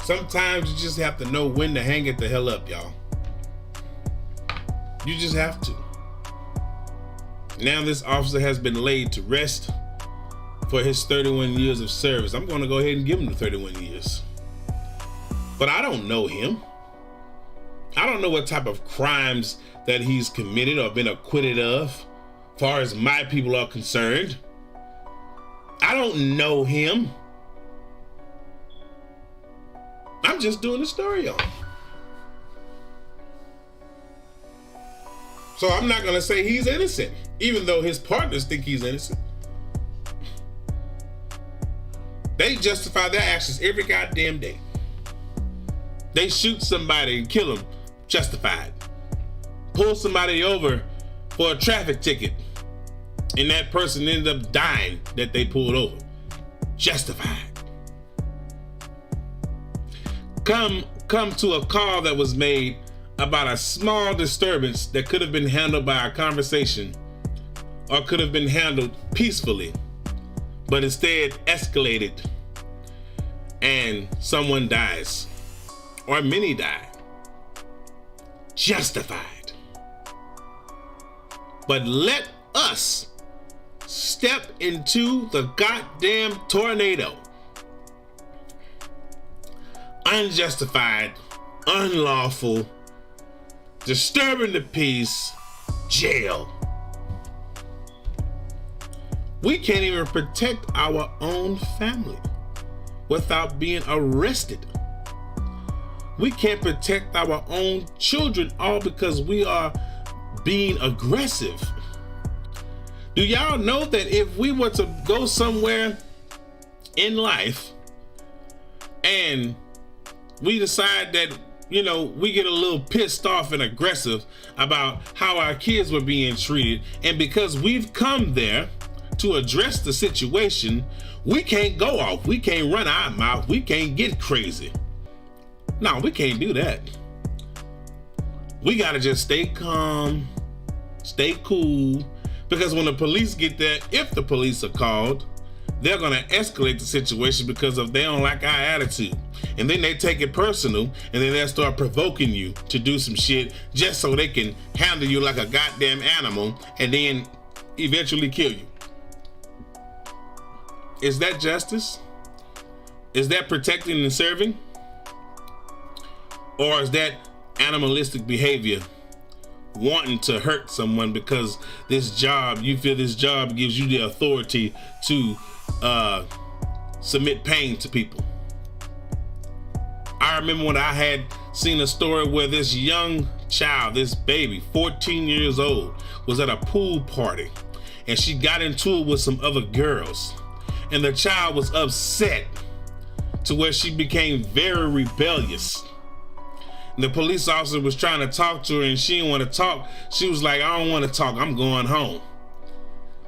A: Sometimes you just have to know when to hang it the hell up, y'all. You just have to. Now this officer has been laid to rest for his 31 years of service. I'm going to go ahead and give him the 31 years. But I don't know him. I don't know what type of crimes that he's committed or been acquitted of, as far as my people are concerned. I don't know him. I'm just doing the story on. So I'm not going to say he's innocent, even though his partners think he's innocent. They justify their actions every goddamn day. They shoot somebody and kill them, justified. Pull somebody over for a traffic ticket, and that person ended up dying that they pulled over, justified. Come to a call that was made about a small disturbance that could have been handled by a conversation or could have been handled peacefully, but instead escalated and someone dies or many die. Justified. But let us step into the goddamn tornado. Unjustified, unlawful, disturbing the peace, jail. We can't even protect our own family without being arrested. We can't protect our own children all because we are being aggressive. Do y'all know that if we were to go somewhere in life and we decide that, you know, we get a little pissed off and aggressive about how our kids were being treated, and because we've come there to address the situation, we can't go off, we can't run our mouth, we can't get crazy. No, we can't do that. We gotta just stay calm, stay cool, because when the police get there, if the police are called, they're gonna escalate the situation because of they don't like our attitude. And then they take it personal, and then they'll start provoking you to do some shit just so they can handle you like a goddamn animal and then eventually kill you. Is that justice? Is that protecting and serving? Or is that animalistic behavior, wanting to hurt someone because this job, you feel this job gives you the authority to submit pain to people? I remember when I had seen a story where this young child, this baby, 14 years old, was at a pool party and she got into it with some other girls, and the child was upset to where she became very rebellious. And the police officer was trying to talk to her and she didn't want to talk. She was like, I don't want to talk, I'm going home.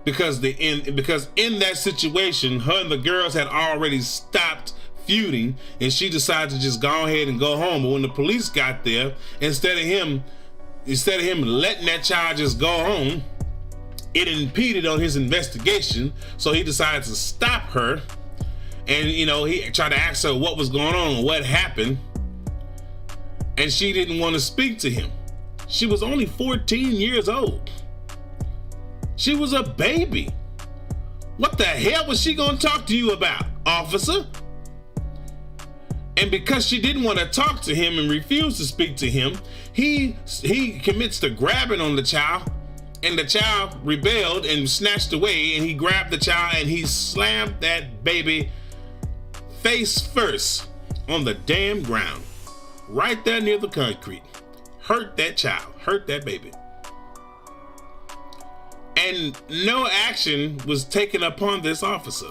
A: Because in that situation, her and the girls had already stopped feuding, and she decided to just go ahead and go home. But when the police got there, instead of him letting that child just go home, it impeded on his investigation. So he decided to stop her, and he tried to ask her what was going on and what happened, and she didn't want to speak to him. She was only 14 years old. She was a baby. What the hell was she gonna talk to you about, officer? And because she didn't want to talk to him and refused to speak to him, he commits to grabbing on the child, and the child rebelled and snatched away, and he grabbed the child and he slammed that baby face first on the damn ground, right there near the concrete. Hurt that child, hurt that baby. And no action was taken upon this officer.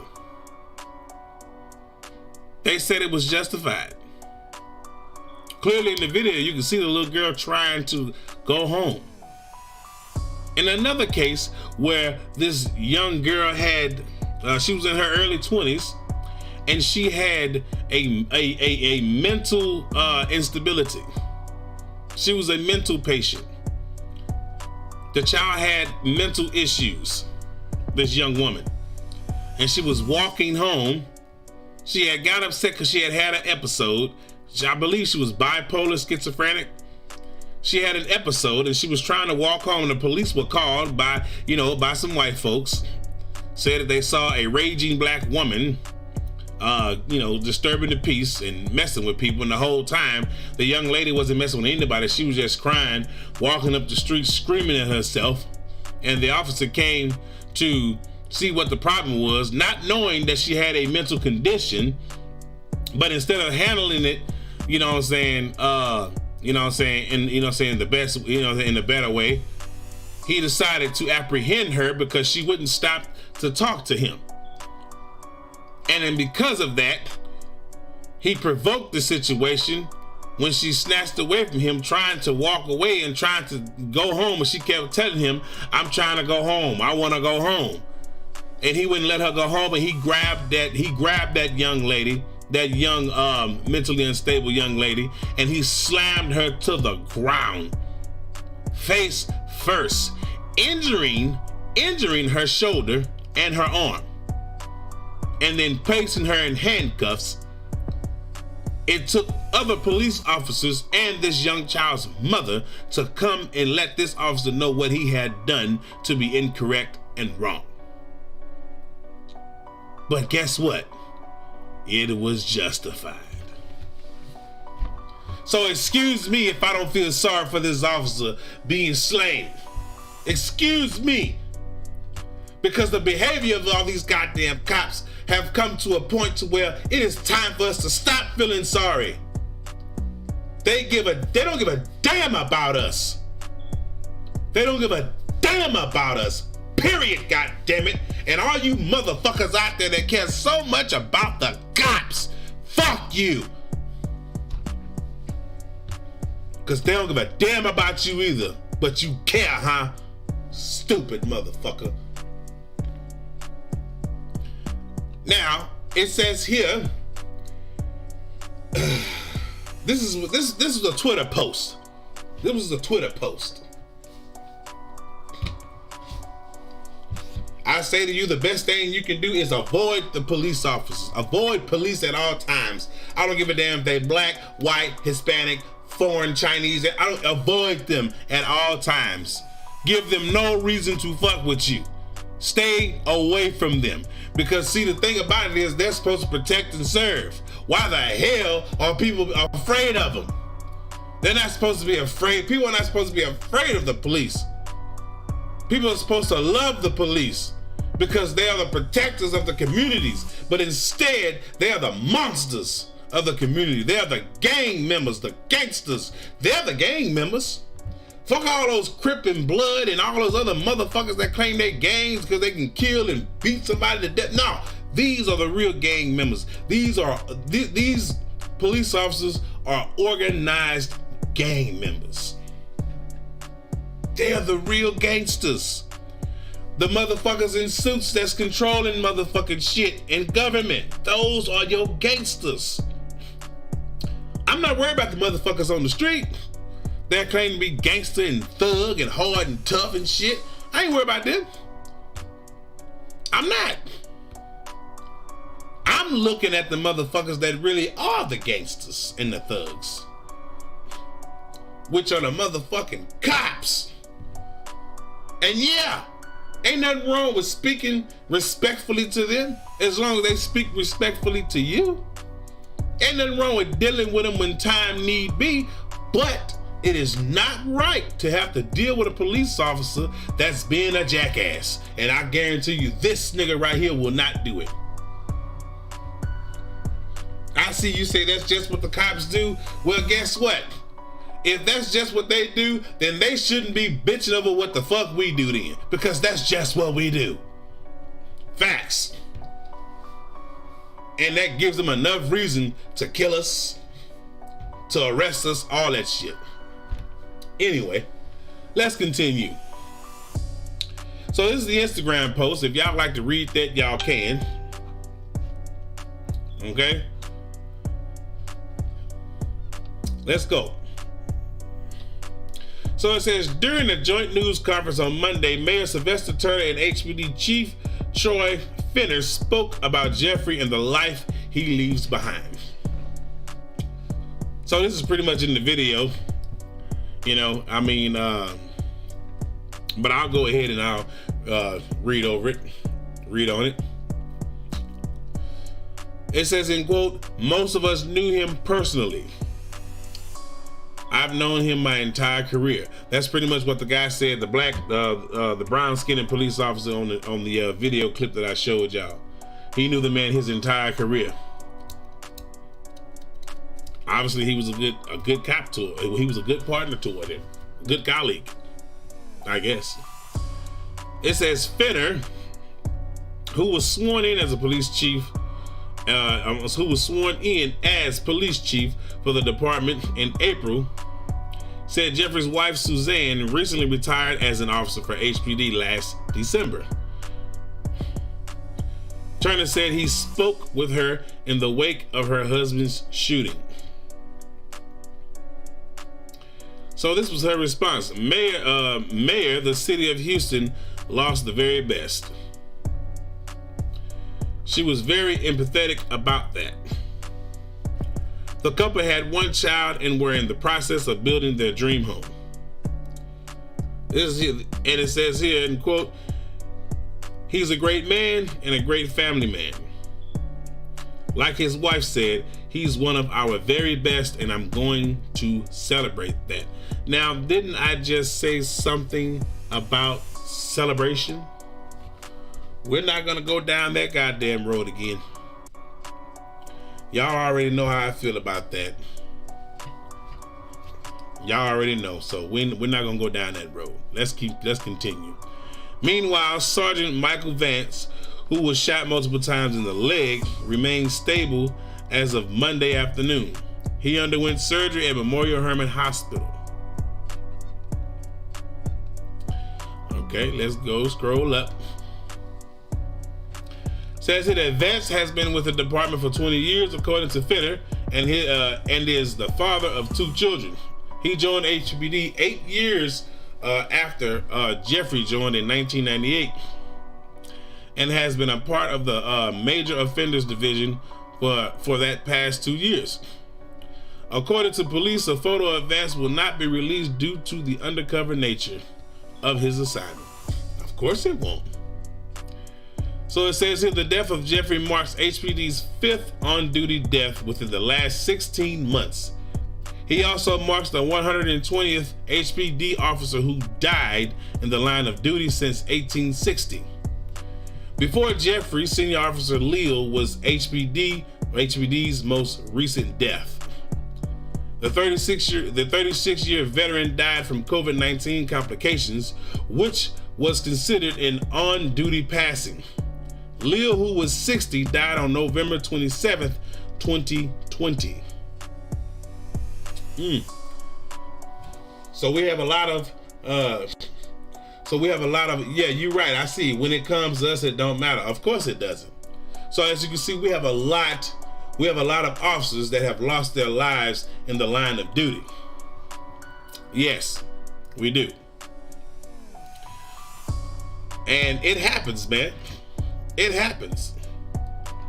A: They said it was justified. Clearly in the video, you can see the little girl trying to go home. In another case where this young girl had, she was in her early 20s, and she had a mental instability. She was a mental patient. The child had mental issues, this young woman. And she was walking home. She had got upset because she had an episode. I believe she was bipolar, schizophrenic. She had an episode and she was trying to walk home, and the police were called by some white folks. Said that they saw a raging black woman, disturbing the peace and messing with people. And the whole time, the young lady wasn't messing with anybody. She was just crying, walking up the street, screaming at herself. And the officer came to see what the problem was, not knowing that she had a mental condition. But instead of handling it, in the better way, he decided to apprehend her because she wouldn't stop to talk to him. And then because of that, he provoked the situation when she snatched away from him, trying to walk away and trying to go home. And she kept telling him, "I'm trying to go home. I want to go home." And he wouldn't let her go home. And he grabbed that young lady, that young mentally unstable young lady, and he slammed her to the ground, face first, injuring her shoulder and her arm, and then placing her in handcuffs. It took other police officers and this young child's mother to come and let this officer know what he had done to be incorrect and wrong. But guess what? It was justified. So excuse me if I don't feel sorry for this officer being slain. Excuse me. Because the behavior of all these goddamn cops have come to a point to where it is time for us to stop feeling sorry. They don't give a damn about us. They don't give a damn about us. Period, goddammit. And all you motherfuckers out there that care so much about the cops, fuck you. Cause they don't give a damn about you either. But you care, huh? Stupid motherfucker. Now, it says here, this is a Twitter post. This was a Twitter post. I say to you, the best thing you can do is avoid the police officers. Avoid police at all times. I don't give a damn if they're black, white, Hispanic, foreign, Chinese. Avoid them at all times. Give them no reason to fuck with you. Stay away from them. Because see, the thing about it is they're supposed to protect and serve. Why the hell are people afraid of them? They're not supposed to be afraid. People are not supposed to be afraid of the police. People are supposed to love the police because they are the protectors of the communities. But instead, they are the monsters of the community. They are the gang members, the gangsters. They're the gang members. Fuck all those Crip and Blood and all those other motherfuckers that claim they're gangs because they can kill and beat somebody to death. No, these are the real gang members. These police officers are organized gang members. They are the real gangsters. The motherfuckers in suits that's controlling motherfucking shit in government. Those are your gangsters. I'm not worried about the motherfuckers on the street. They claim to be gangster and thug and hard and tough and shit. I ain't worried about them. I'm not. I'm looking at the motherfuckers that really are the gangsters and the thugs, which are the motherfucking cops. And yeah, ain't nothing wrong with speaking respectfully to them as long as they speak respectfully to you. Ain't nothing wrong with dealing with them when time need be, but it is not right to have to deal with a police officer that's being a jackass. And I guarantee you, this nigga right here will not do it. I see you say that's just what the cops do. Well, guess what? If that's just what they do, then they shouldn't be bitching over what the fuck we do then, because that's just what we do. Facts. And that gives them enough reason to kill us, to arrest us, all that shit. Anyway, let's continue. So this is the Instagram post. If y'all like to read that, y'all can. Okay? Let's go. So it says, during a joint news conference on Monday, Mayor Sylvester Turner and HPD Chief Troy Fayne spoke about Jeffrey and the life he leaves behind. So this is pretty much in the video, you know, I mean, but I'll go ahead and I'll read on it. It says, in quote, most of us knew him personally. I've known him my entire career. That's pretty much what the guy said, the brown skinned police officer on the video clip that I showed y'all. He knew the man his entire career. Obviously, he was a good cop to it. He was a good partner to it, a good colleague, I guess. It says Fayne, who was sworn in as a police chief, who was sworn in as police chief for the department in April, said Jeffrey's wife Suzanne recently retired as an officer for HPD last December. Turner said he spoke with her in the wake of her husband's shooting. So this was her response. Mayor, the city of Houston lost the very best. She was very empathetic about that. The couple had one child and were in the process of building their dream home. And it says here, in quote, he's a great man and a great family man. Like his wife said, he's one of our very best, and I'm going to celebrate that. Now, didn't I just say something about celebration? We're not gonna go down that goddamn road again. Y'all already know how I feel about that. Y'all already know, so we're not gonna go down that road. Let's continue. Meanwhile, Sergeant Michael Vance, who was shot multiple times in the leg, remains stable as of Monday afternoon. He underwent surgery at Memorial Hermann Hospital. Okay, let's go scroll up. Says here that Vance has been with the department for 20 years, according to Fayne, and is the father of 2 children. He joined HPD 8 years after Jeffrey joined in 1998, and has been a part of the Major Offenders Division for that past 2 years. According to police, a photo of Vance will not be released due to the undercover nature of his assignment. Of course it won't. So it says here, the death of Jeffrey marks HPD's 5th on-duty death within the last 16 months. He also marks the 120th HPD officer who died in the line of duty since 1860. Before Jeffrey, Senior Officer Leal was HPD's most recent death. The 36-year veteran died from COVID-19 complications, which was considered an on-duty passing. Leal, who was 60, died on November 27th, 2020. So we have a lot of, yeah, you're right. I see. When it comes to us, it don't matter. Of course it doesn't. So as you can see, we have a lot of officers that have lost their lives in the line of duty. Yes, we do. And it happens, man. It happens.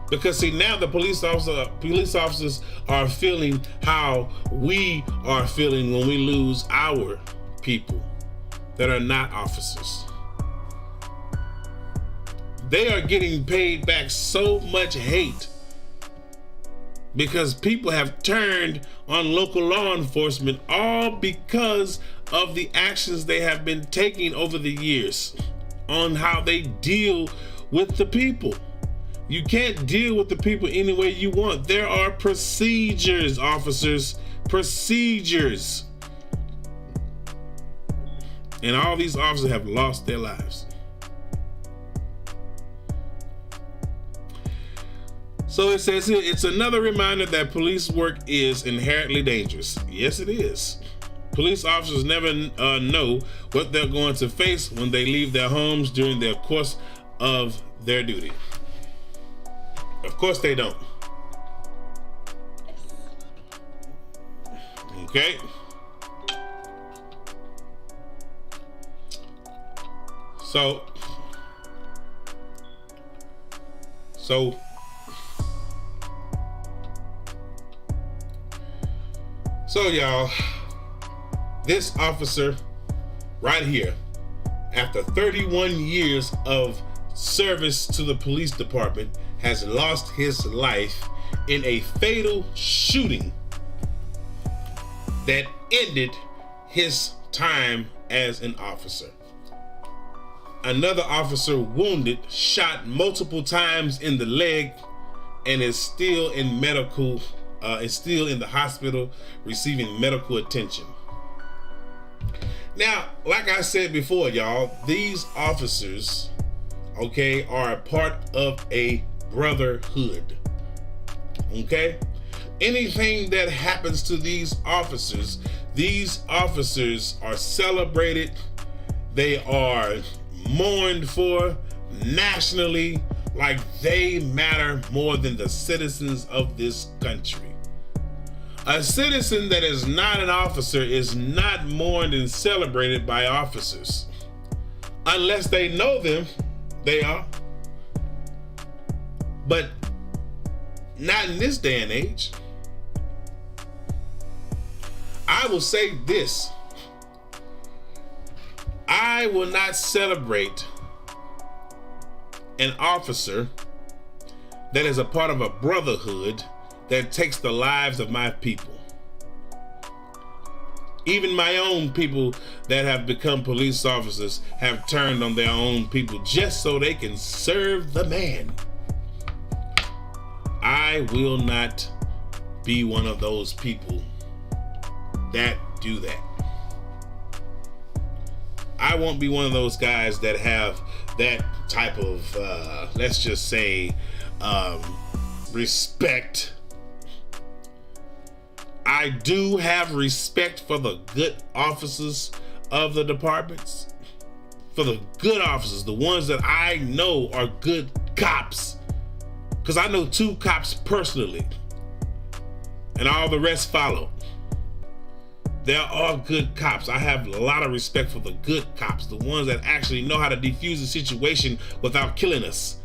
A: Because see, now the police officers are feeling how we are feeling when we lose our people that are not officers. They are getting paid back so much hate because people have turned on local law enforcement, all because of the actions they have been taking over the years on how they deal with the people. You can't deal with the people any way you want. There are procedures, officers, procedures. And all these officers have lost their lives. So it says here, it's another reminder that police work is inherently dangerous. Yes, it is. Police officers never know what they're going to face when they leave their homes during the course of their duty. Of course they don't. Okay. So y'all, this officer right here, after 31 years of service to the police department, has lost his life in a fatal shooting that ended his time as an officer. Another officer wounded, shot multiple times in the leg, and is still in the hospital receiving medical attention. Now, like I said before, y'all, these officers, okay, are a part of a brotherhood. Okay? Anything that happens to these officers are celebrated. They are mourned for nationally, like they matter more than the citizens of this country. A citizen that is not an officer is not mourned and celebrated by officers. Unless they know them, they are. But not in this day and age. I will say this. I will not celebrate an officer that is a part of a brotherhood that takes the lives of my people. Even my own people that have become police officers have turned on their own people just so they can serve the man. I will not be one of those people that do that. I won't be one of those guys that have that type of, let's just say, respect. I do have respect for the good officers of the departments, for the good officers, the ones that I know are good cops. Because I know 2 cops personally, and all the rest follow. They're all good cops. I have a lot of respect for the good cops, the ones that actually know how to defuse the situation without killing us,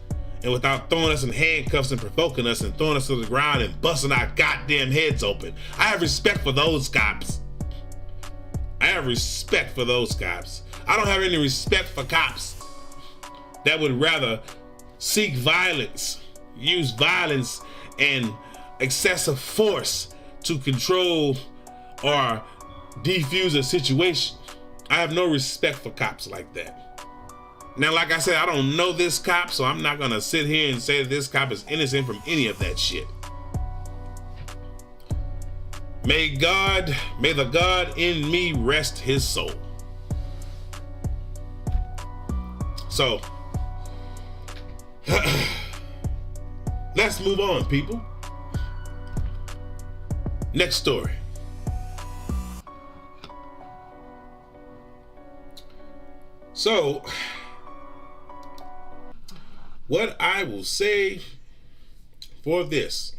A: and without throwing us in handcuffs and provoking us and throwing us to the ground and busting our goddamn heads open. I have respect for those cops. I have respect for those cops. I don't have any respect for cops that would rather seek violence, use violence and excessive force to control or defuse a situation. I have no respect for cops like that. Now, like I said, I don't know this cop, so I'm not gonna sit here and say that this cop is innocent from any of that shit. May the God in me rest his soul. So, let's move on, people. Next story. So, what I will say for this,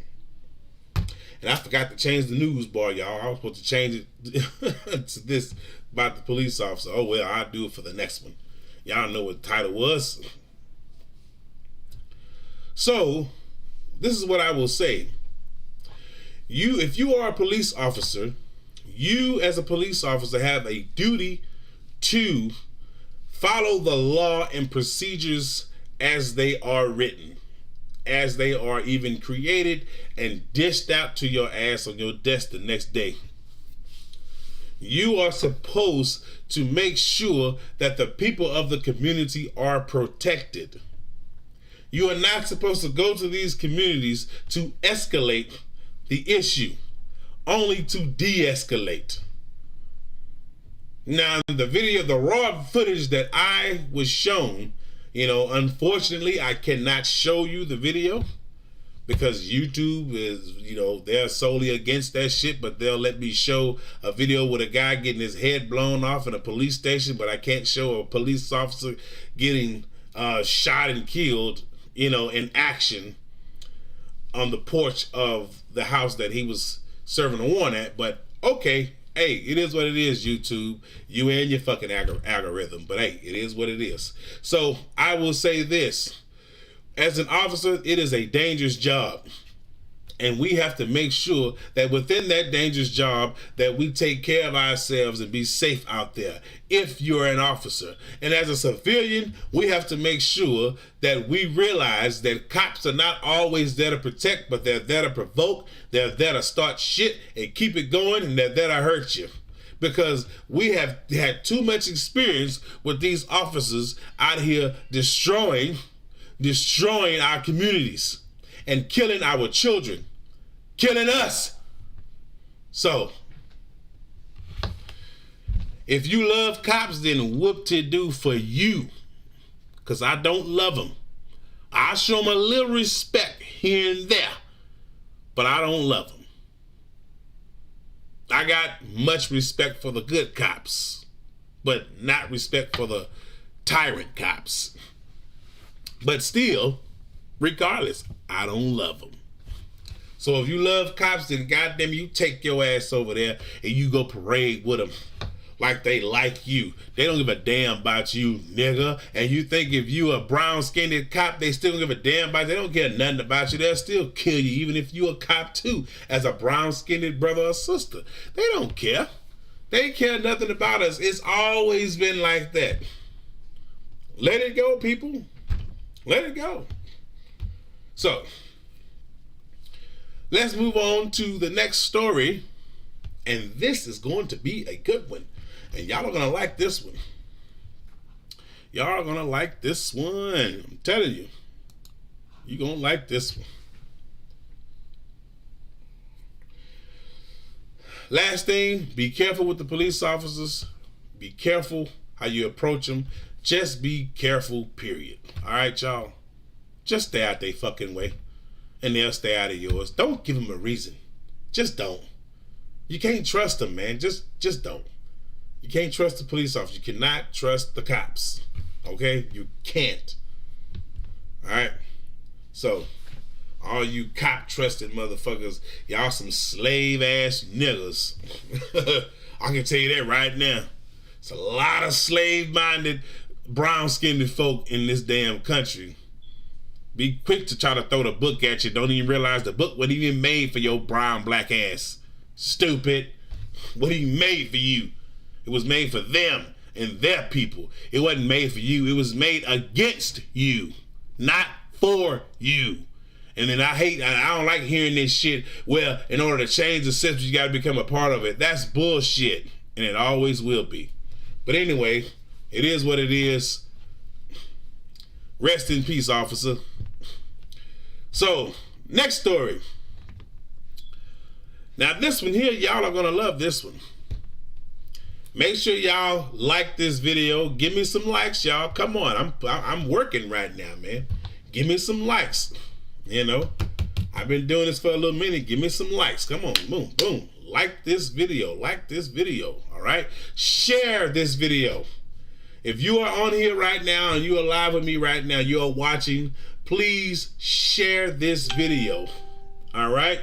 A: and I forgot to change the news bar, y'all. I was supposed to change it to this about the police officer. Oh well, I'll do it for the next one. Y'all know what the title was. So, this is what I will say. If you are a police officer, you as a police officer have a duty to follow the law and procedures as they are written, as they are even created and dished out to your ass on your desk the next day. You are supposed to make sure that the people of the community are protected. You are not supposed to go to these communities to escalate the issue, only to de-escalate. Now, the video, the raw footage that I was shown, unfortunately, I cannot show you the video because YouTube is, they're solely against that shit, but they'll let me show a video with a guy getting his head blown off in a police station, but I can't show a police officer getting shot and killed, in action on the porch of the house that he was serving a warrant at. But okay, hey, it is what it is, YouTube. You and your fucking algorithm. But hey, it is what it is. So I will say this. As an officer, it is a dangerous job. And we have to make sure that within that dangerous job that we take care of ourselves and be safe out there if you're an officer. And as a civilian, we have to make sure that we realize that cops are not always there to protect, but they're there to provoke. They're there to start shit and keep it going, and they're there to hurt you. Because we have had too much experience with these officers out here destroying our communities and killing our children. Killing us. So, if you love cops, then whoop-de-doo for you. Because I don't love them. I show them a little respect here and there. But I don't love them. I got much respect for the good cops. But not respect for the tyrant cops. But still, regardless, I don't love them. So if you love cops, then goddamn, you take your ass over there and you go parade with them like they like you. They don't give a damn about you, nigga. And you think if you a brown-skinned cop, they still don't give a damn about you. They don't care nothing about you. They'll still kill you, even if you a cop too, as a brown-skinned brother or sister. They don't care. They care nothing about us. It's always been like that. Let it go, people. Let it go. So, let's move on to the next story. And this is going to be a good one. And y'all are going to like this one. Y'all are going to like this one. I'm telling you. You're going to like this one. Last thing, be careful with the police officers. Be careful how you approach them. Just be careful, period. All right, y'all? Just stay out their fucking way. And they'll stay out of yours. Don't give them a reason. Just don't. You can't trust them, man. Just don't. You can't trust the police officer. You cannot trust the cops. Okay? You can't. Alright? So, all you cop-trusted motherfuckers, y'all some slave-ass niggas. I can tell you that right now. It's a lot of slave-minded, brown-skinned folk in this damn country. Be quick to try to throw the book at you. Don't even realize the book wasn't even made for your brown black ass. Stupid. What he made for you? It was made for them and their people. It wasn't made for you. It was made against you, not for you. And then I don't like hearing this shit. Well, in order to change the system, you got to become a part of it. That's bullshit, and it always will be. But anyway, it is what it is. Rest in peace, officer. So, next story. Now, this one here, y'all are going to love this one. Make sure y'all like this video. Give me some likes, y'all. Come on. I'm working right now, man. Give me some likes. You know, I've been doing this for a little minute. Give me some likes. Come on. Boom, boom. Like this video. Like this video. All right? Share this video. If you are on here right now and you are live with me right now, you are watching, please share this video. All right?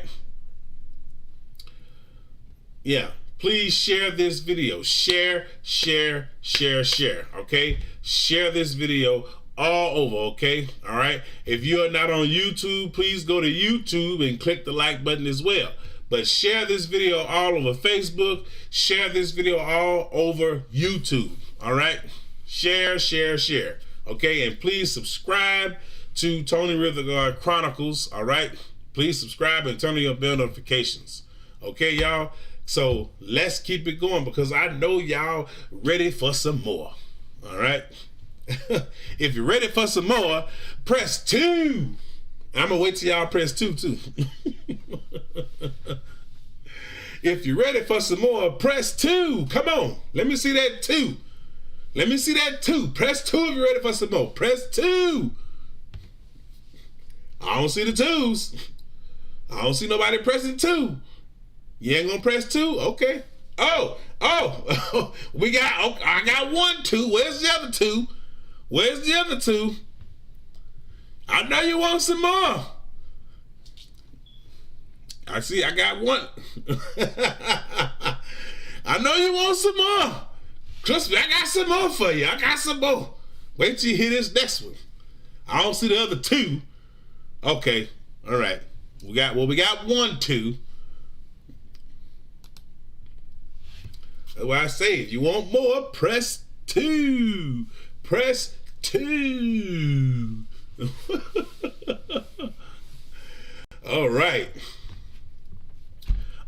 A: Yeah. Please share this video. Share, share, share, share. Okay? Share this video all over, okay? All right? If you are not on YouTube, please go to YouTube and click the like button as well. But share this video all over Facebook. Share this video all over YouTube. All right? Share, share, share. Okay? And please subscribe to Tony Ruthergard Chronicles. All right, please subscribe and turn on your bell notifications. Okay, y'all. So let's keep it going because I know y'all ready for some more. All right. If you're ready for some more, press 2. I'm gonna wait till y'all press 2 too. If you're ready for some more, press 2. Come on. Let me see that 2. Let me see that 2. Press 2 if you're ready for some more. Press 2. I don't see the 2s. I don't see nobody pressing 2. You ain't gonna press 2? Okay. Oh, I got 1, 2. Where's the other 2? Where's the other 2? I know you want some more. I see, I got 1. I know you want some more. Trust me, I got some more for you. I got some more. Wait till you hear this next one. I don't see the other 2. Okay, all right. We got 1, 2. That's why I say, if you want more, press 2. Press 2. All right.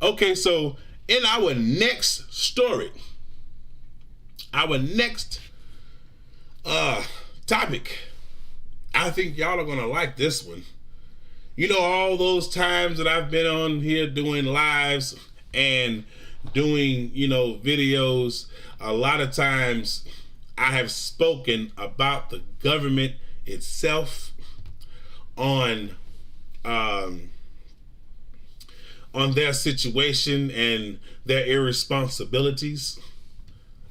A: Okay, so in our next story, our next topic, I think y'all are gonna like this one. You know, all those times that I've been on here doing lives and doing, you know, videos, a lot of times I have spoken about the government itself on their situation and their irresponsibilities.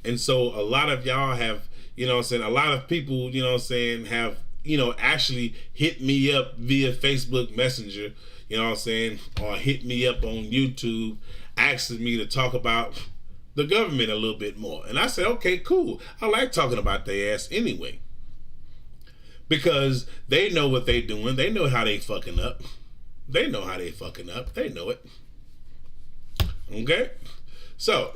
A: And so a lot of y'all have, you know what I'm saying, a lot of people, you know what I'm saying, have, you know, actually hit me up via Facebook Messenger, you know what I'm saying, or hit me up on YouTube asking me to talk about the government a little bit more. And I said, okay, cool. I like talking about their ass anyway. Because they know what they doing. They know how they fucking up. They know how they fucking up. They know it. Okay? So,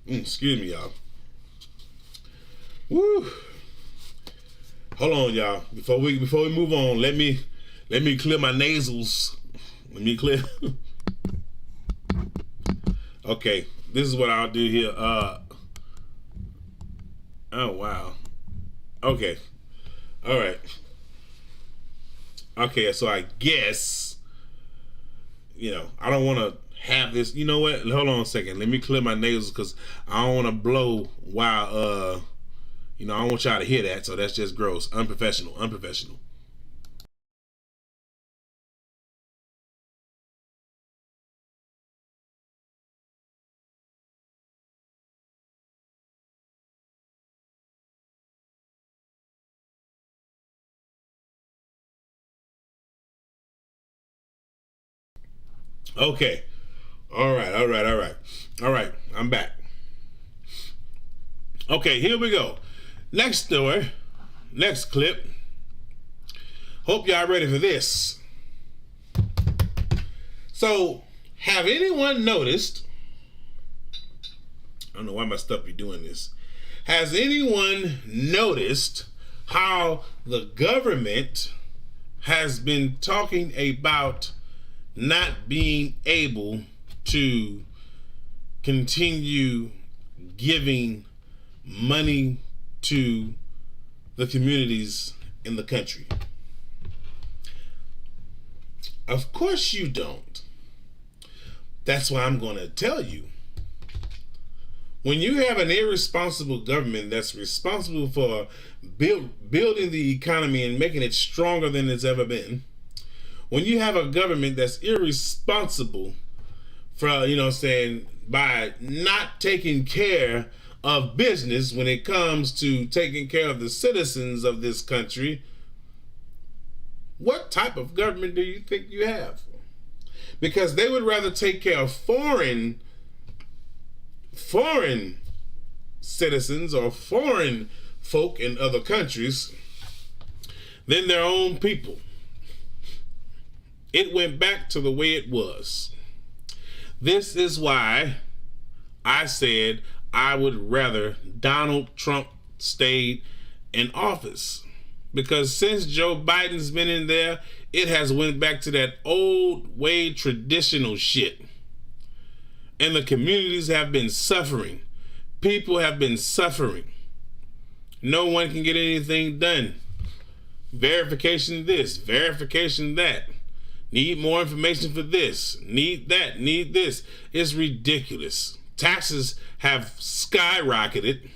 A: excuse me, y'all. Woo. Hold on, y'all. Before we move on, let me clear my nasals. Let me clear. Okay, this is what I'll do here. Oh wow. Okay. All right. Okay, so I guess, you know, I don't want to have this. You know what? Hold on a second. Let me clear my nasals because I don't want to blow while, you know, I don't want y'all to hear that. So that's just gross. Unprofessional. Okay. All right. I'm back. Okay, here we go. Next story. Next clip. Hope y'all ready for this. So, have anyone noticed? I don't know why my stuff be doing this. Has anyone noticed how the government has been talking about not being able to continue giving money to the communities in the country? Of course you don't. That's why I'm going to tell you. When you have an irresponsible government that's responsible for building the economy and making it stronger than it's ever been, when you have a government that's irresponsible for, you know what I'm saying, by not taking care of business when it comes to taking care of the citizens of this country, what type of government do you think you have? Because they would rather take care of foreign citizens or foreign folk in other countries than their own people. It went back to the way it was. This is why I said I would rather Donald Trump stayed in office. because since Joe Biden's been in there, it has went back to that old way traditional shit. And the communities have been suffering. People have been suffering. No one can get anything done. Verification this, verification that. Need more information for this, need that, need this. It's ridiculous. Taxes have skyrocketed.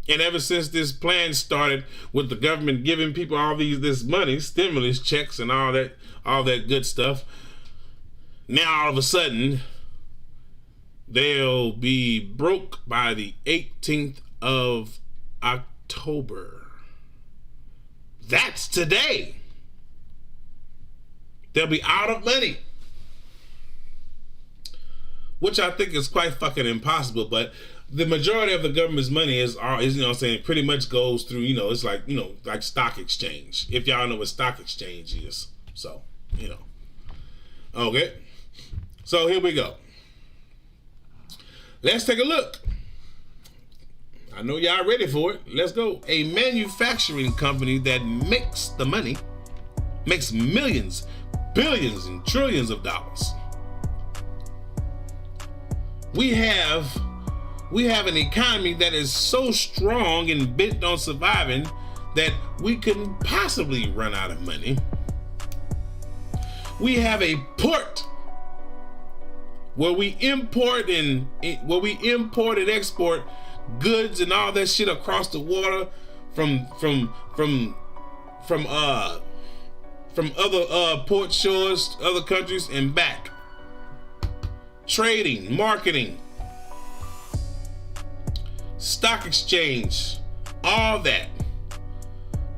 A: And ever since this plan started with the government giving people all this money, stimulus checks and all that good stuff, now all of a sudden they'll be broke by the 18th of October. That's today. They'll be out of money, which I think is quite fucking impossible. But the majority of the government's money is you know what I'm saying, pretty much goes through, you know, it's like, you know, like stock exchange. If y'all know what stock exchange is. So, you know. Okay. So here we go. Let's take a look. I know y'all ready for it. Let's go. A manufacturing company that makes the money, makes millions, billions, and trillions of dollars. We have an economy that is so strong and bent on surviving that we couldn't possibly run out of money. We have a port where we import and export goods and all that shit across the water from other port shores, other countries, and back. Trading, marketing, stock exchange, all that.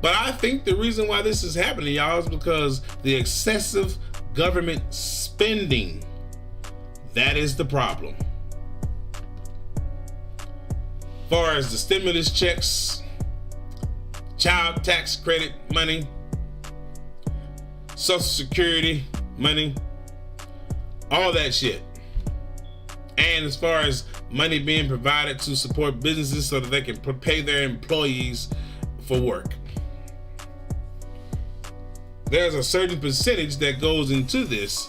A: But I think the reason why this is happening, y'all, is because the excessive government spending. That is the problem. As far as the stimulus checks, child tax credit money, Social Security money, all that shit. And as far as money being provided to support businesses so that they can pay their employees for work. There's a certain percentage that goes into this,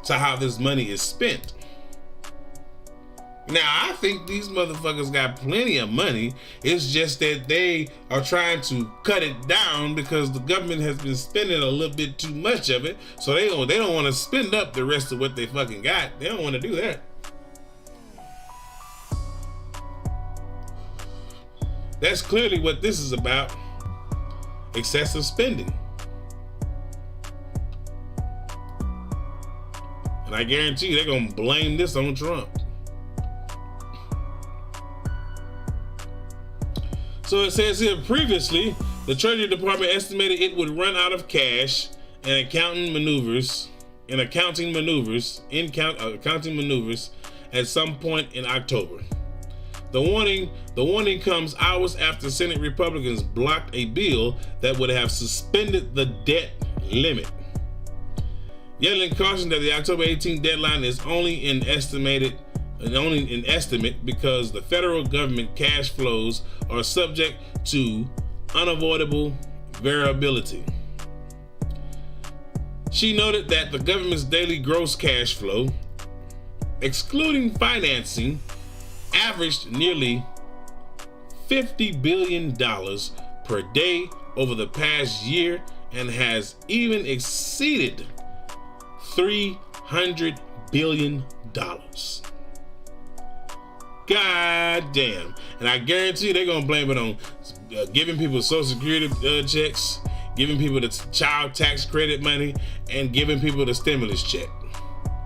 A: to how this money is spent. Now, I think these motherfuckers got plenty of money. It's just that they are trying to cut it down because the government has been spending a little bit too much of it. So they don't want to spend up the rest of what they fucking got. They don't want to do that. That's clearly what this is about. Excessive spending. And I guarantee you they're going to blame this on Trump. So it says here, previously, the Treasury Department estimated it would run out of cash and accounting maneuvers at some point in October. The warning comes hours after Senate Republicans blocked a bill that would have suspended the debt limit. Yellen cautioned that the October 18th deadline is only an estimate because the federal government cash flows are subject to unavoidable variability. She noted that the government's daily gross cash flow, excluding financing, averaged nearly $50 billion per day over the past year and has even exceeded $300 billion. God damn. And I guarantee you they're going to blame it on giving people Social Security checks, giving people the child tax credit money, and giving people the stimulus check.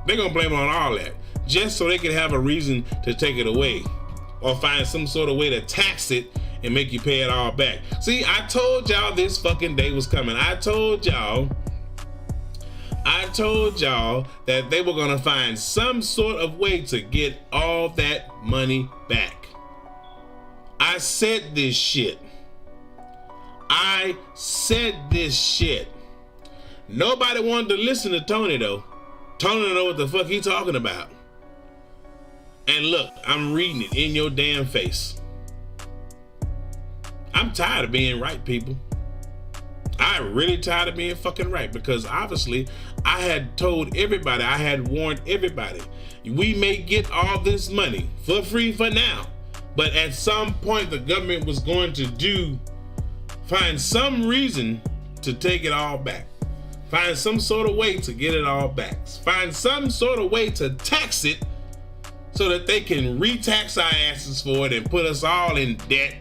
A: They're going to blame it on all that, just so they can have a reason to take it away or find some sort of way to tax it and make you pay it all back. See, I told y'all this fucking day was coming. I told y'all that they were gonna find some sort of way to get all that money back. I said this shit. Nobody wanted to listen to Tony though. Tony don't know what the fuck he talking about. And look, I'm reading it in your damn face. I'm tired of being right, people. I'm really tired of being fucking right, because obviously I had told everybody, I had warned everybody, we may get all this money for free for now, but at some point the government was going to find some reason to take it all back. Find some sort of way to get it all back. Find some sort of way to tax it so that they can re-tax our asses for it and put us all in debt.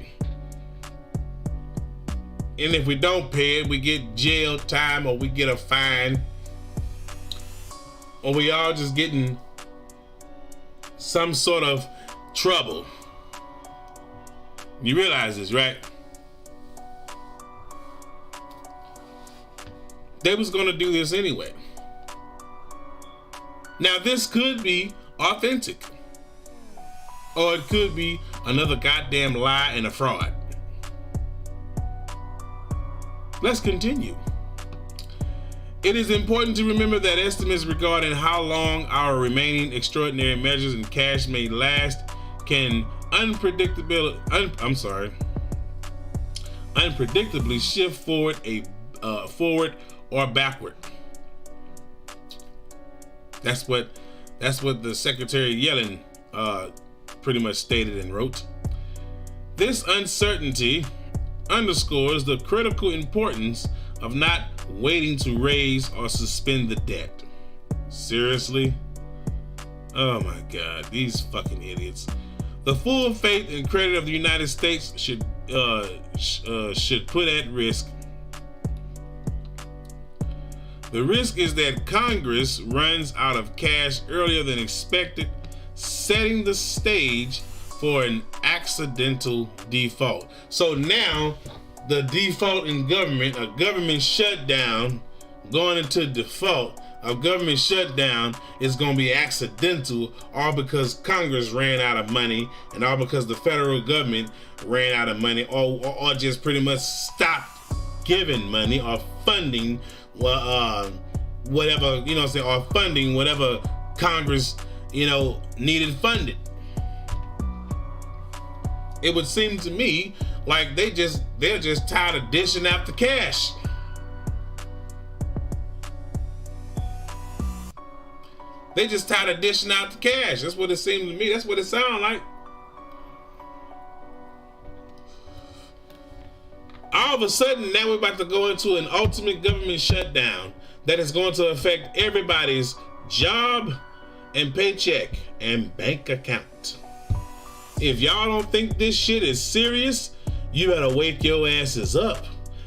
A: And if we don't pay it, we get jail time, or we get a fine, or we all just getting some sort of trouble. You realize this, right? They was gonna do this anyway. Now this could be authentic, or it could be another goddamn lie and a fraud. Let's continue. It is important to remember that estimates regarding how long our remaining extraordinary measures and cash may last can unpredictably shift forward or backward. That's what the Secretary Yellen pretty much stated and wrote. This uncertainty underscores the critical importance of not waiting to raise or suspend the debt. Seriously? Oh my God, these fucking idiots. The full faith and credit of the United States should put at risk. The risk is that Congress runs out of cash earlier than expected, setting the stage for an accidental default. So now the default in government, a government shutdown going into default, a government shutdown is going to be accidental, all because Congress ran out of money, and all because the federal government ran out of money, or just pretty much stopped giving money or funding whatever, you know what I'm saying, or funding whatever Congress, you know, needed funded. It would seem to me like they're just tired of dishing out the cash. They just tired of dishing out the cash. That's what it seemed to me. That's what it sounded like. All of a sudden, now we're about to go into an ultimate government shutdown that is going to affect everybody's job and paycheck and bank account. If y'all don't think this shit is serious, you better wake your asses up,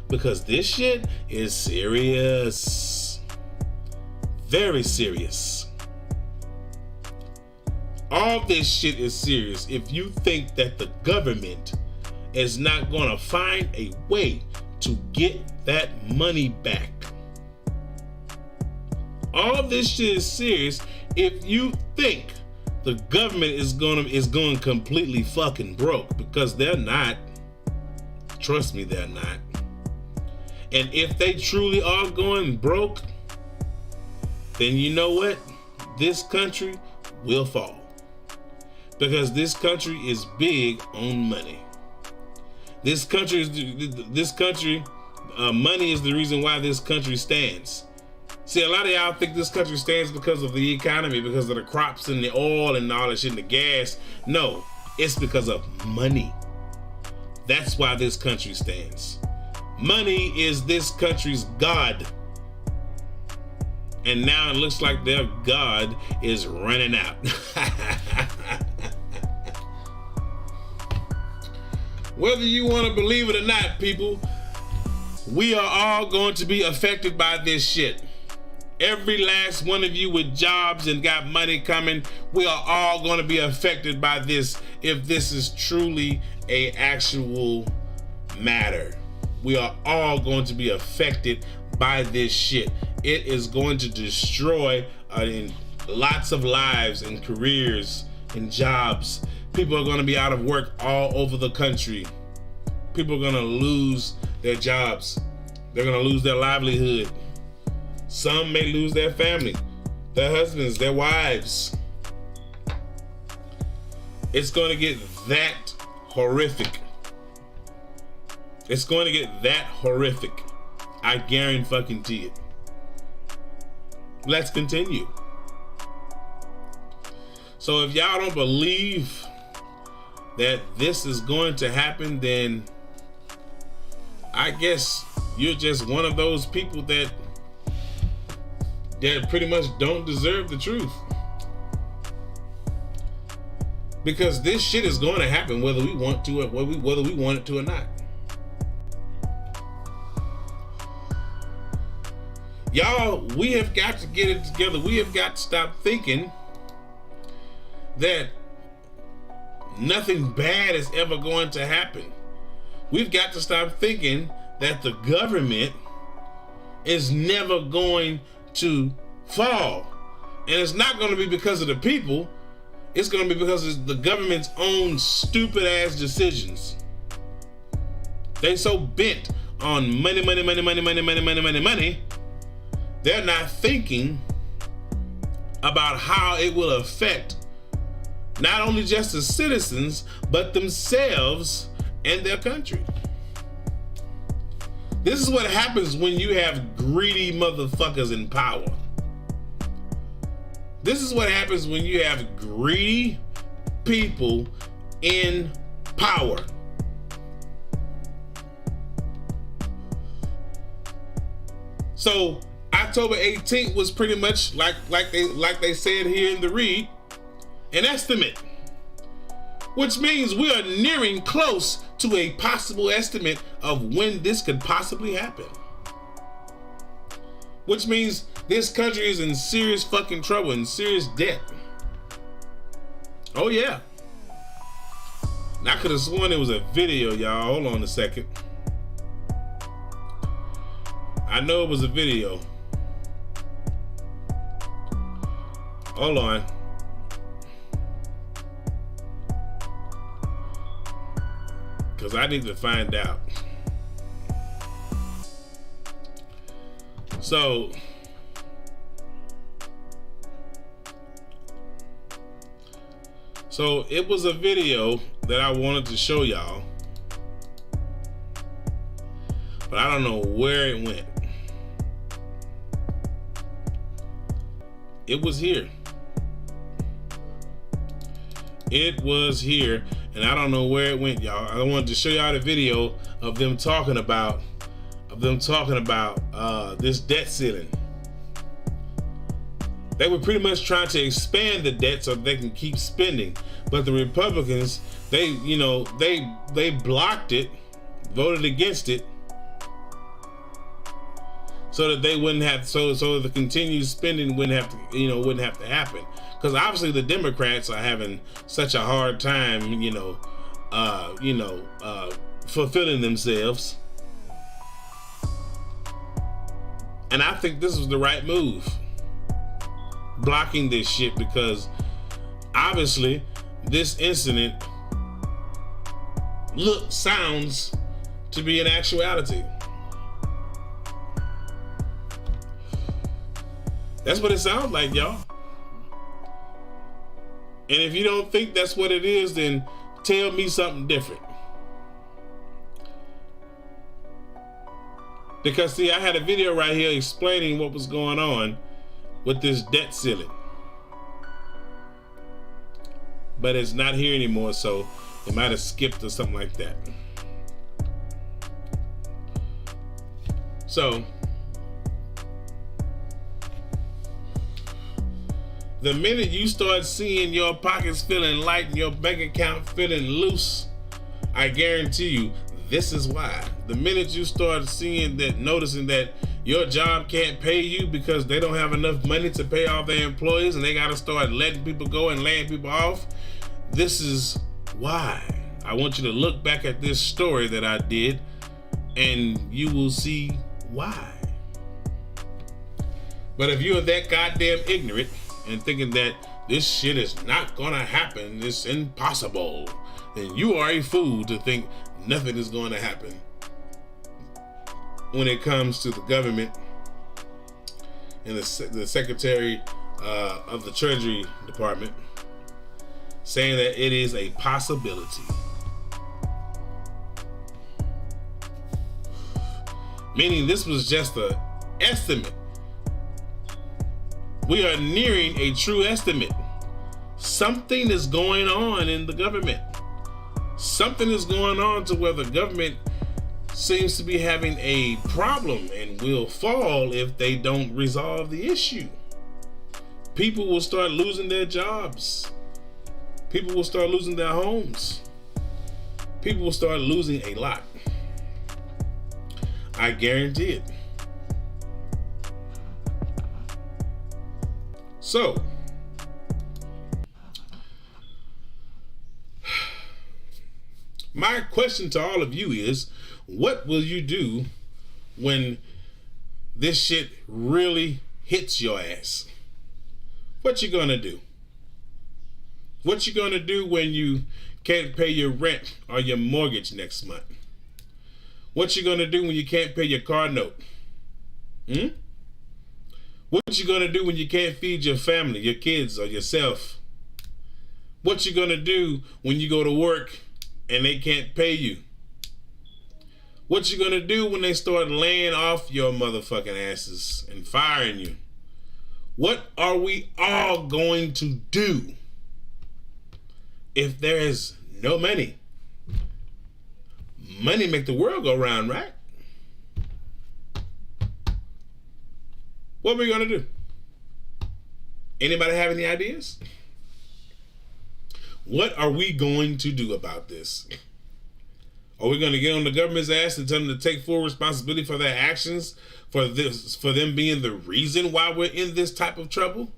A: because this shit is serious. Very serious. All this shit is serious if you think that the government is not gonna find a way to get that money back. All this shit is serious if you think the government is going completely fucking broke, because they're not. Trust me, they're not. And if they truly are going broke, then you know what? This country will fall, because this country is big on money. This country money is the reason why this country stands. See, a lot of y'all think this country stands because of the economy, because of the crops and the oil and all that shit and the gas. No, it's because of money. That's why this country stands. Money is this country's God. And now it looks like their God is running out. Whether you want to believe it or not, people, we are all going to be affected by this shit. Every last one of you with jobs and got money coming, we are all going to be affected by this, if this is truly a actual matter. We are all going to be affected by this shit. It is going to destroy lots of lives and careers and jobs. People are going to be out of work all over the country. People are going to lose their jobs. They're going to lose their livelihood. Some may lose their family, their husbands, their wives. It's going to get that horrific. It's going to get that horrific. I guarantee it. Let's continue. So if y'all don't believe that this is going to happen, then I guess you're just one of those people that pretty much don't deserve the truth. Because this shit is going to happen whether we want to or whether we want it to or not. Y'all, we have got to get it together. We have got to stop thinking that nothing bad is ever going to happen. We've got to stop thinking that the government is never going to fall. And it's not going to be because of the people. It's going to be because of the government's own stupid ass decisions. They so bent on money. They're not thinking about how it will affect not only just the citizens, but themselves and their country. This is what happens when you have greedy motherfuckers in power. This is what happens when you have greedy people in power. So October 18th was pretty much like they said here in the read, an estimate, which means we are nearing close to a possible estimate of when this could possibly happen. Which means this country is in serious fucking trouble, in serious debt. Oh yeah. And I could have sworn it was a video, y'all. Hold on a second. I know it was a video. Hold on. Because I need to find out. So it was a video that I wanted to show y'all, but I don't know where it went. It was here. It was here, and I don't know where it went, y'all. I wanted to show y'all the video of them talking about this debt ceiling. They were pretty much trying to expand the debt so they can keep spending, but the Republicans, they blocked it, voted against it, so that they wouldn't have, so the continued spending wouldn't have to happen. Because obviously the Democrats are having such a hard time, fulfilling themselves. And I think this was the right move, blocking this shit, because obviously this incident sounds to be an actuality. That's what it sounds like, y'all. And if you don't think that's what it is, then tell me something different. Because see, I had a video right here explaining what was going on with this debt ceiling. But it's not here anymore, so it might have skipped or something like that. So the minute you start seeing your pockets feeling light and your bank account feeling loose, I guarantee you this is why. The minute you start noticing that your job can't pay you because they don't have enough money to pay off their employees and they got to start letting people go and laying people off, this is why. I want you to look back at this story that I did and you will see why. But if you're that goddamn ignorant and thinking that this shit is not gonna happen, it's impossible, then you are a fool to think nothing is going to happen when it comes to the government and the Secretary of the Treasury Department saying that it is a possibility. Meaning this was just an estimate. We are nearing a true estimate. Something is going on in the government. Something is going on to where the government seems to be having a problem and will fall if they don't resolve the issue. People will start losing their jobs. People will start losing their homes. People will start losing a lot. I guarantee it. So, my question to all of you is, what will you do when this shit really hits your ass? What you gonna do? What you gonna do when you can't pay your rent or your mortgage next month? What you gonna do when you can't pay your car note? What you gonna do when you can't feed your family, your kids, or yourself? What you gonna do when you go to work and they can't pay you? What you gonna do when they start laying off your motherfucking asses and firing you? What are we all going to do if there is no money? Money make the world go round, right? What are we gonna do? Anybody have any ideas? What are we going to do about this? Are we going to get on the government's ass and tell them to take full responsibility for their actions, for them being the reason why we're in this type of trouble,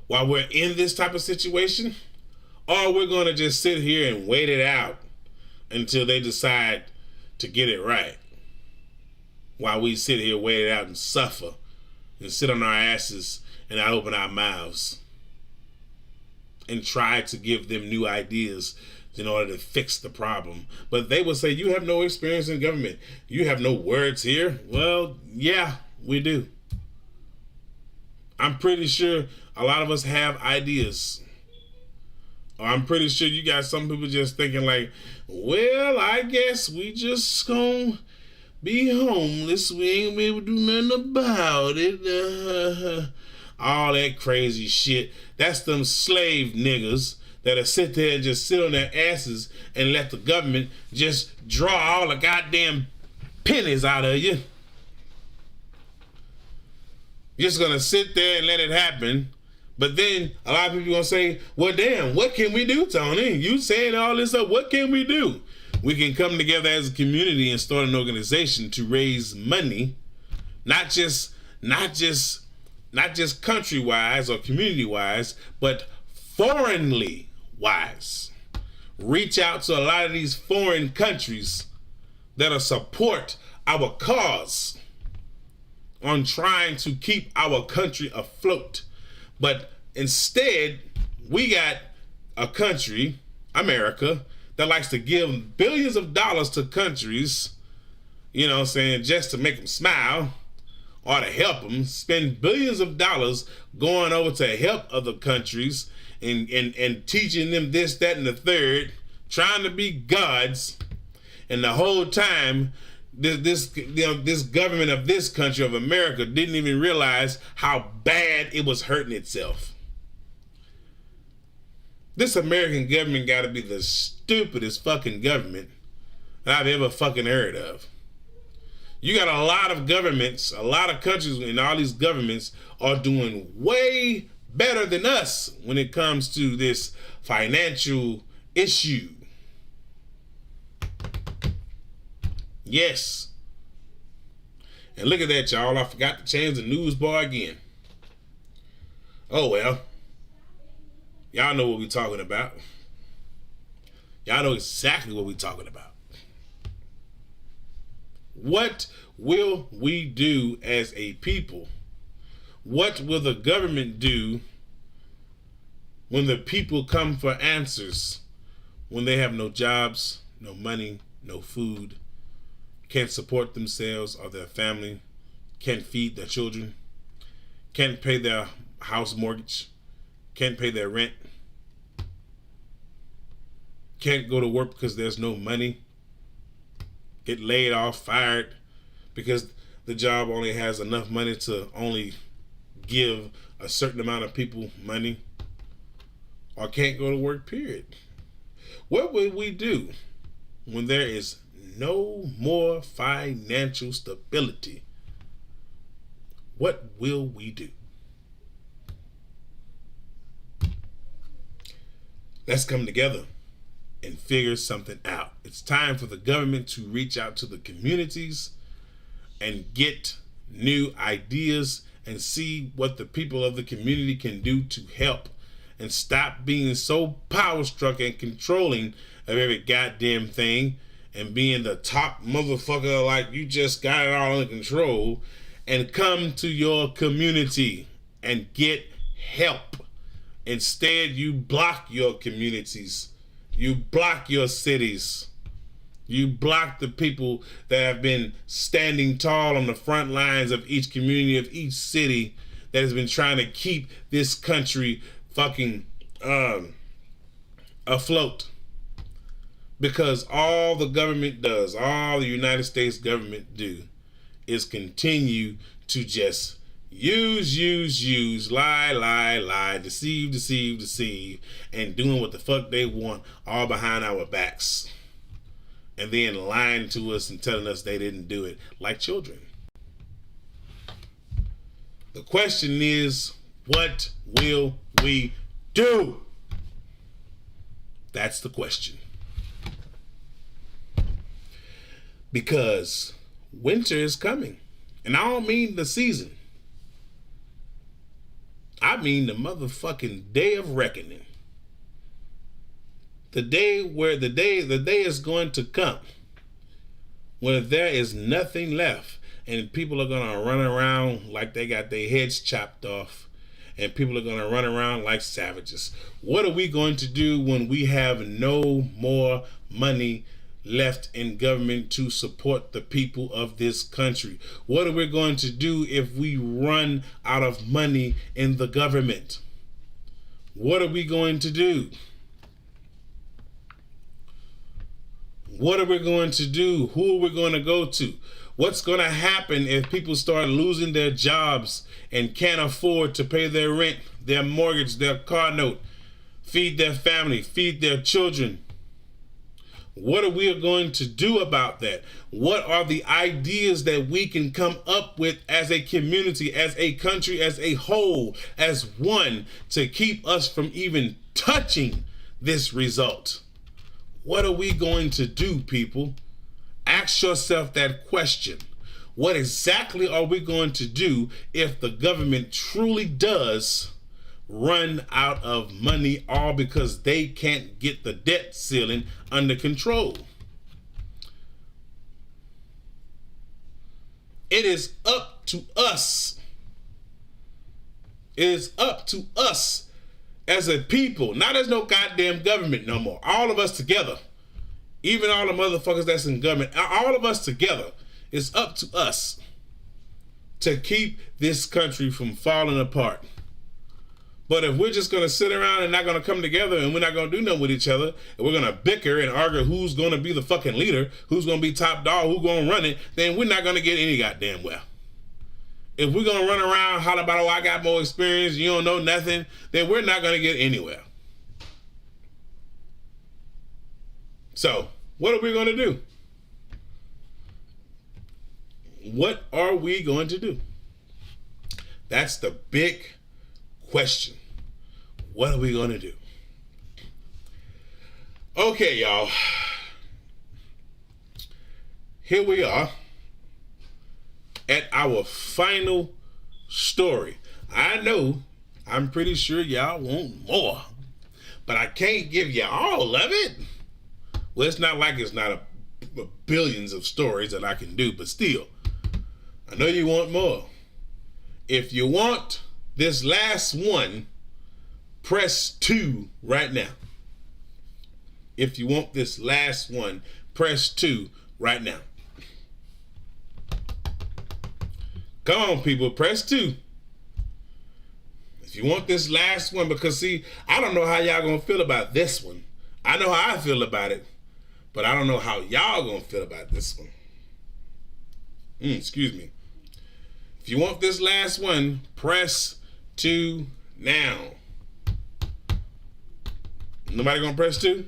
A: why we're in this type of situation? Or we're going to just sit here and wait it out until they decide to get it right, while we sit here, wait it out, and suffer, and sit on our asses and not open our mouths and try to give them new ideas in order to fix the problem. But they will say, you have no experience in government. You have no words here. Well, yeah, we do. I'm pretty sure a lot of us have ideas. Or I'm pretty sure you got some people just thinking like, well, I guess we just gonna be homeless. We ain't gonna be able to do nothing about it. All that crazy shit. That's them slave niggas that'll sit there and just sit on their asses and let the government just draw all the goddamn pennies out of you. You're just gonna sit there and let it happen. But then a lot of people gonna say, well, damn, what can we do, Tony? You saying all this stuff, what can we do? We can come together as a community and start an organization to raise money, not just country-wise or community-wise, but foreignly wise. Reach out to a lot of these foreign countries that'll support our cause on trying to keep our country afloat. But instead, we got a country, America, that likes to give billions of dollars to countries, you know what I'm saying, just to make them smile or to help them, spend billions of dollars going over to help other countries and teaching them this, that, and the third, trying to be gods. And the whole time, this government of this country of America didn't even realize how bad it was hurting itself. This American government got to be the stupidest fucking government that I've ever fucking heard of. You got a lot of governments, a lot of countries, and all these governments are doing way better than us when it comes to this financial issue. Yes. And look at that, y'all. I forgot to change the news bar again. Oh, well. Y'all know what we're talking about. Y'all know exactly what we're talking about. What will we do as a people? What will the government do when the people come for answers? When they have no jobs, no money, no food, can't support themselves or their family, can't feed their children, can't pay their house mortgage, can't pay their rent, can't go to work because there's no money, get laid off, fired, because the job only has enough money to only give a certain amount of people money, or can't go to work, period. What will we do when there is no more financial stability? What will we do? Let's come together and figure something out. It's time for the government to reach out to the communities and get new ideas and see what the people of the community can do to help, and stop being so power struck and controlling of every goddamn thing and being the top motherfucker like you just got it all under control, and come to your community and get help. Instead, you block your communities. You block your cities. You block the people that have been standing tall on the front lines of each community, of each city, that has been trying to keep this country fucking afloat. Because all the government does, all the United States government do, is continue to just use, lie, deceive, and doing what the fuck they want, all behind our backs. And then lying to us and telling us they didn't do it, like children. The question is, what will we do? That's the question. Because winter is coming. And I don't mean the season. I mean the motherfucking day of reckoning. The day where the day is going to come when there is nothing left, and people are gonna run around like they got their heads chopped off, and people are gonna run around like savages. What are we going to do when we have no more money left in government to support the people of this country? What are we going to do if we run out of money in the government? What are we going to do? What are we going to do? Who are we going to go to? What's going to happen if people start losing their jobs and can't afford to pay their rent, their mortgage, their car note, feed their family, feed their children? What are we going to do about that? What are the ideas that we can come up with as a community, as a country, as a whole, as one, to keep us from even touching this result? What are we going to do, people? Ask yourself that question. What exactly are we going to do if the government truly does run out of money, all because they can't get the debt ceiling under control? It is up to us. It is up to us as a people. Now there's no goddamn government no more. All of us together, even all the motherfuckers that's in government, all of us together, it's up to us to keep this country from falling apart. But if we're just going to sit around and not going to come together, and we're not going to do nothing with each other, and we're going to bicker and argue who's going to be the fucking leader, who's going to be top dog, who's going to run it, then we're not going to get any goddamn well. If we're going to run around holler about, oh, I got more experience, you don't know nothing, then we're not going to get anywhere. So, what are we going to do? What are we going to do? That's the big question. What are we going to do? Okay, y'all. Here we are at our final story. I know, I'm pretty sure y'all want more, but I can't give you all of it. Well, it's not like it's not a billions of stories that I can do, but still, I know you want more. If you want this last one, press 2 right now. If you want this last one, press 2 right now. Come on, people, press 2. If you want this last one, because see, I don't know how y'all gonna feel about this one. I know how I feel about it, but I don't know how y'all gonna feel about this one. Excuse me. If you want this last one, press 2 now. Nobody gonna press 2?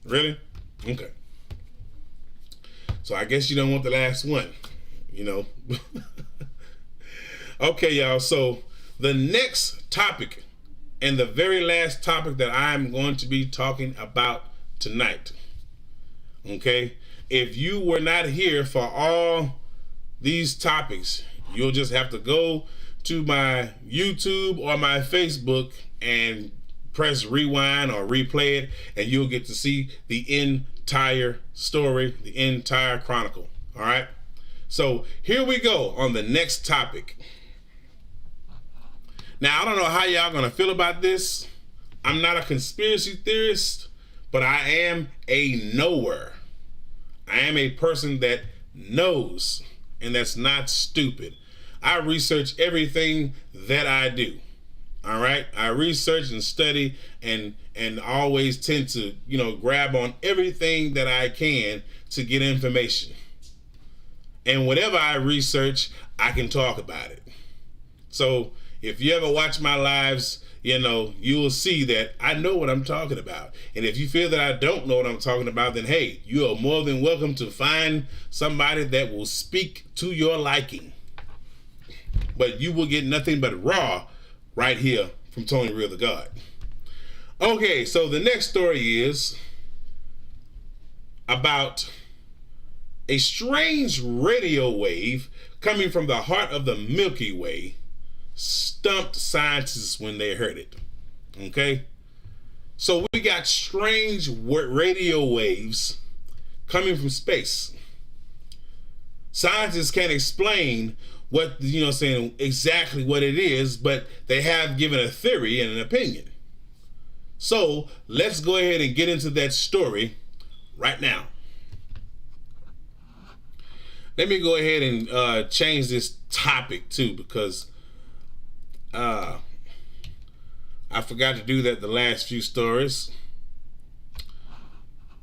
A: Really? Okay. So I guess you don't want the last one, you know. Okay, y'all. So the next topic and the very last topic that I'm going to be talking about tonight. Okay? If you were not here for all these topics, you'll just have to go to my YouTube or my Facebook and press rewind or replay it, and you'll get to see the entire story, the entire chronicle. All right? So here we go on the next topic. Now, I don't know how y'all gonna feel about this. I'm not a conspiracy theorist, but I am a knower. I am a person that knows, and that's not stupid. I research everything that I do. All right? I research and study and always tend to, you know, grab on everything that I can to get information. And whatever I research, I can talk about it. So if you ever watch my lives, you know, you'll see that I know what I'm talking about. And if you feel that I don't know what I'm talking about, then hey, you are more than welcome to find somebody that will speak to your liking. But you will get nothing but raw right here from Tony Real the God. Okay, so the next story is about a strange radio wave coming from the heart of the Milky Way stumped scientists when they heard it. Okay? So we got strange radio waves coming from space. Scientists can't explain what, you know, saying exactly what it is, but they have given a theory and an opinion. So let's go ahead and get into that story right now. Let me go ahead and change this topic too, because I forgot to do that the last few stories.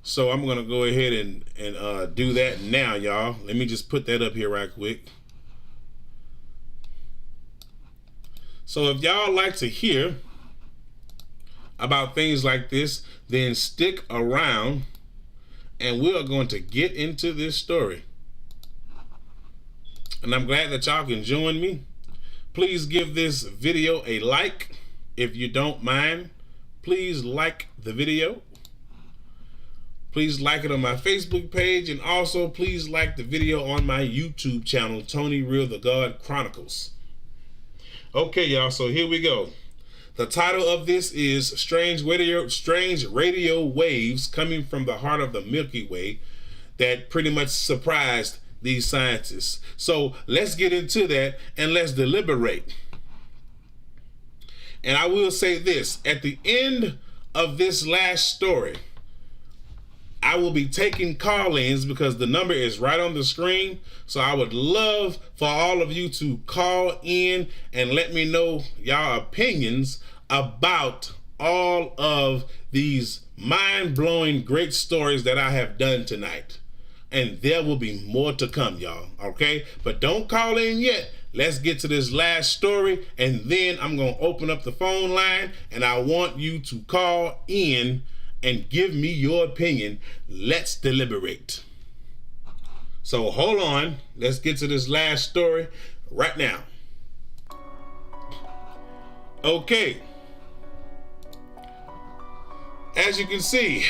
A: So I'm gonna go ahead and do that now, y'all. Let me just put that up here right quick. So if y'all like to hear about things like this, then stick around and we are going to get into this story. And I'm glad that y'all can join me. Please give this video a like. If you don't mind, please like the video. Please like it on my Facebook page, and also please like the video on my YouTube channel, Tony Real the God Chronicles. Okay, y'all, so here we go. The title of this is Strange Radio Waves Coming from the Heart of the Milky Way that pretty much surprised these scientists. So let's get into that and let's deliberate. And I will say this, at the end of this last story, I will be taking call-ins because the number is right on the screen. So I would love for all of you to call in and let me know y'all opinions about all of these mind-blowing great stories that I have done tonight. And there will be more to come, y'all, okay? But don't call in yet. Let's get to this last story, and then I'm going to open up the phone line, and I want you to call in and give me your opinion. Let's deliberate. So hold on. Let's get to this last story right now. Okay. As you can see,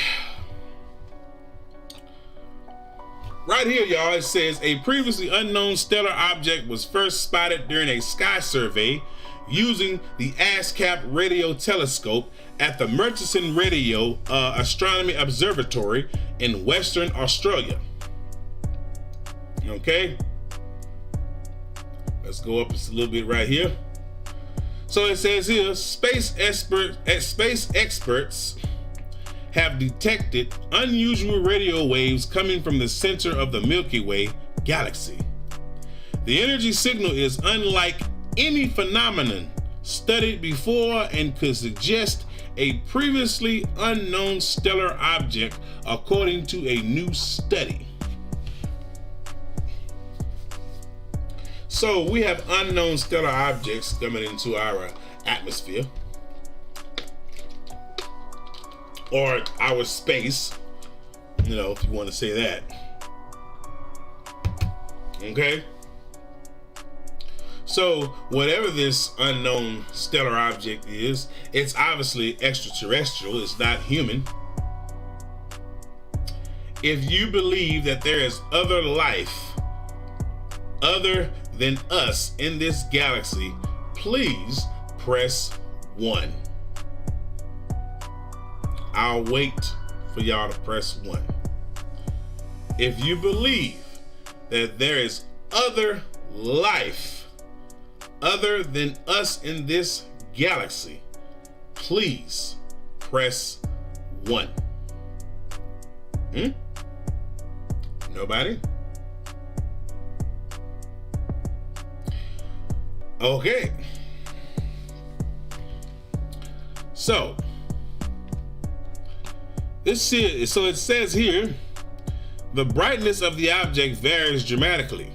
A: right here, y'all, it says a previously unknown stellar object was first spotted during a sky survey using the ASCAP radio telescope at the Murchison Radio Astronomy Observatory in Western Australia. Okay, let's go up just a little bit right here. So it says here, space experts have detected unusual radio waves coming from the center of the Milky Way galaxy. The energy signal is unlike any phenomenon studied before and could suggest a previously unknown stellar object, according to a new study. So we have unknown stellar objects coming into our atmosphere or our space, if you want to say that. Okay? So whatever this unknown stellar object is, it's obviously extraterrestrial. It's not human. If you believe that there is other life other than us in this galaxy, please press 1. I'll wait for y'all to press 1. If you believe that there is other life other than us in this galaxy, please press 1. Nobody? Okay. So it says here, the brightness of the object varies dramatically,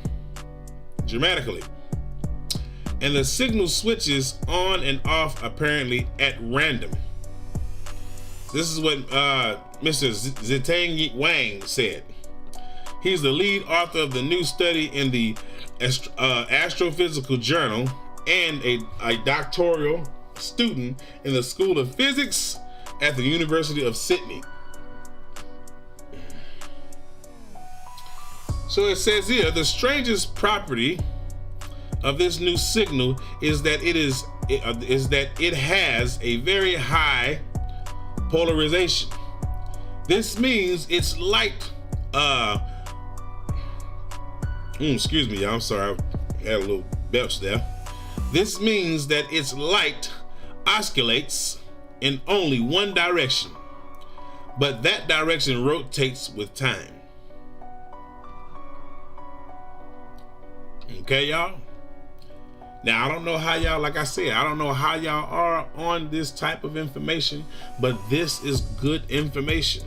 A: and the signal switches on and off apparently at random. This is what Mr. Zitang Wang said. He's the lead author of the new study in the Astrophysical Journal and a doctoral student in the School of Physics at the University of Sydney. So it says here, the strangest property of this new signal is that it has a very high polarization. This means its light excuse me, I'm sorry, I had a little belch there. This means that its light oscillates in only one direction, but that direction rotates with time. Okay, y'all? Now, I don't know how y'all, like I said, I don't know how y'all are on this type of information, but this is good information.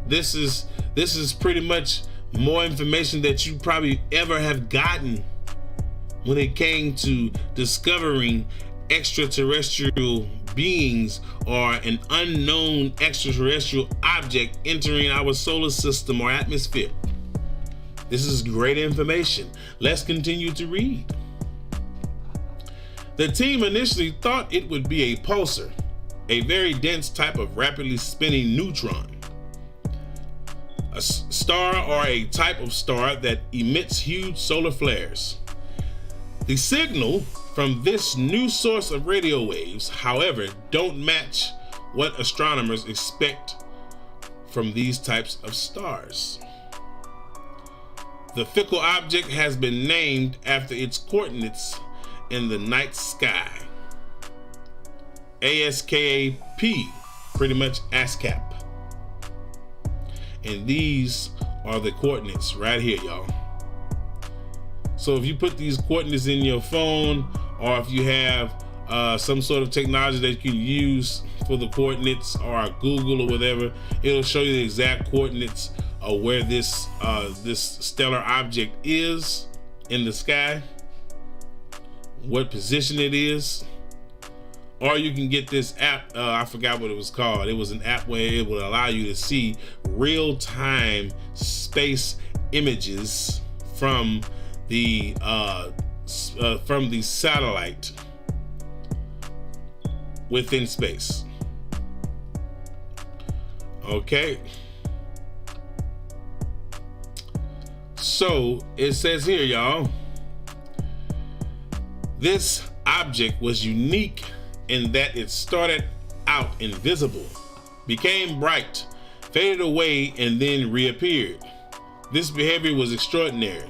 A: This is pretty much more information that you probably ever have gotten when it came to discovering extraterrestrial beings or an unknown extraterrestrial object entering our solar system or atmosphere. This is great information. Let's continue to read. The team initially thought it would be a pulsar, a very dense type of rapidly spinning neutron, a star or a type of star that emits huge solar flares. The signal from this new source of radio waves, however, don't match what astronomers expect from these types of stars. The fickle object has been named after its coordinates in the night sky. ASKAP, pretty much ASCAP. And these are the coordinates right here, y'all. So if you put these coordinates in your phone, or if you have some sort of technology that you can use for the coordinates, or Google or whatever, it'll show you the exact coordinates of where this stellar object is in the sky, what position it is. Or you can get this app, I forgot what it was called. It was an app where it will allow you to see real-time space images from the satellite within space. Okay. So it says here, y'all, this object was unique in that it started out invisible, became bright, faded away, and then reappeared. This behavior was extraordinary.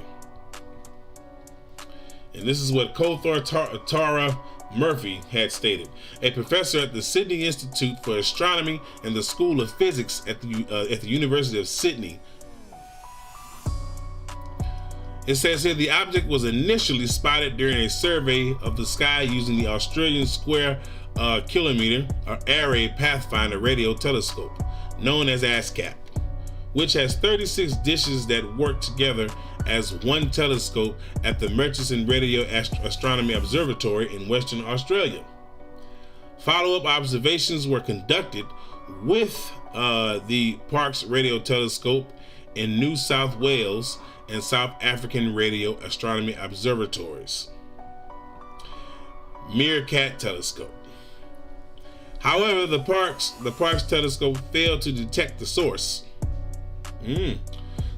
A: And this is what Kothor Tara Murphy had stated, a professor at the Sydney Institute for Astronomy and the School of Physics at the University of Sydney. It says here, the object was initially spotted during a survey of the sky using the Australian Square Kilometre Array Pathfinder radio telescope, known as ASCAP, which has 36 dishes that work together as one telescope at the Murchison Radio Astronomy Observatory in Western Australia. Follow-up observations were conducted with the Parkes Radio Telescope in New South Wales and South African Radio Astronomy Observatories. Meerkat Telescope. However, the Parkes telescope failed to detect the source.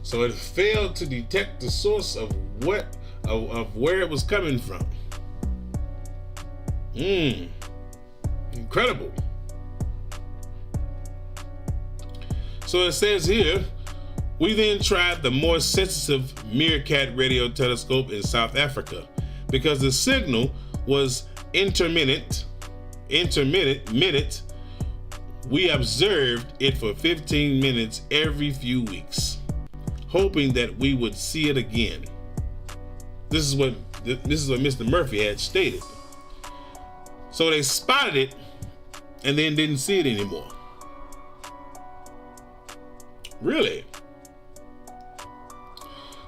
A: So it failed to detect the source of where it was coming from. Incredible. So it says here, we then tried the more sensitive Meerkat radio telescope in South Africa because the signal was intermittent. We observed it for 15 minutes every few weeks, hoping that we would see it again. This is what Mr. Murphy had stated. So they spotted it and then didn't see it anymore. Really?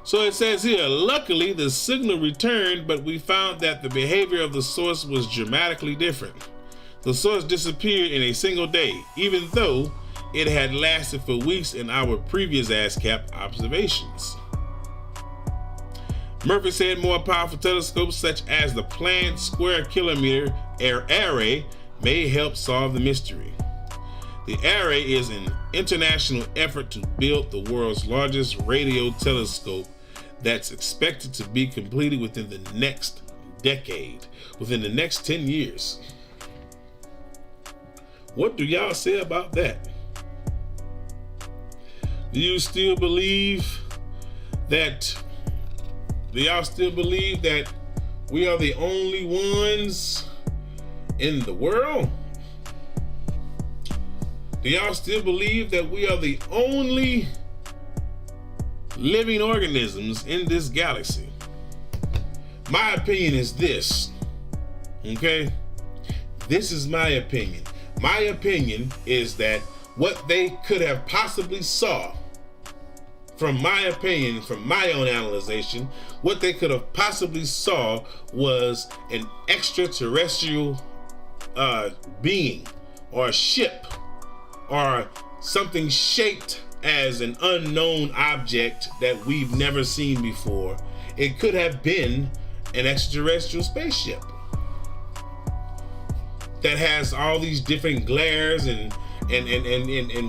A: So it says here, luckily the signal returned, but we found that the behavior of the source was dramatically different. The source disappeared in a single day, even though it had lasted for weeks in our previous ASCAP observations. Murphy said more powerful telescopes such as the planned square kilometer array may help solve the mystery. The array is an international effort to build the world's largest radio telescope that's expected to be completed within the next decade, within the next 10 years. What do y'all say about that? Do y'all still believe that we are the only ones in the world? Do y'all still believe that we are the only living organisms in this galaxy? My opinion is this, okay? This is my opinion. My opinion is that what they could have possibly saw, from my opinion, from my own analyzation, what they could have possibly saw was an extraterrestrial being or a ship or something shaped as an unknown object that we've never seen before. It could have been an extraterrestrial spaceship that has all these different glares and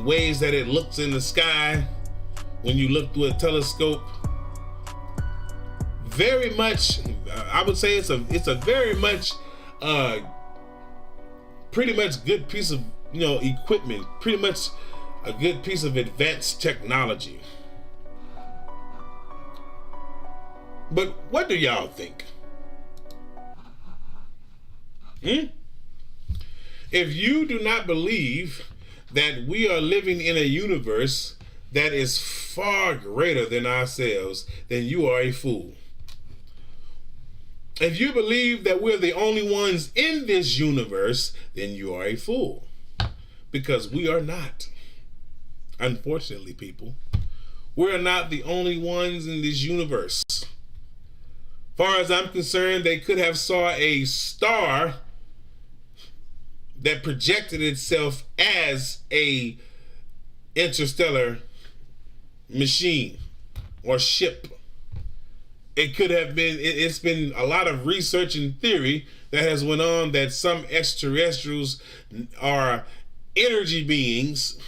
A: ways that it looks in the sky when you look through a telescope. Very much, I would say it's a very much pretty much good piece of equipment, pretty much a good piece of advanced technology. But what do y'all think? If you do not believe that we are living in a universe that is far greater than ourselves, then you are a fool. If you believe that we're the only ones in this universe, then you are a fool. Because we are not. Unfortunately, people, we're not the only ones in this universe. Far as I'm concerned, they could have saw a star that projected itself as a interstellar machine or ship. It could have been, it's been a lot of research and theory that has went on that some extraterrestrials are energy beings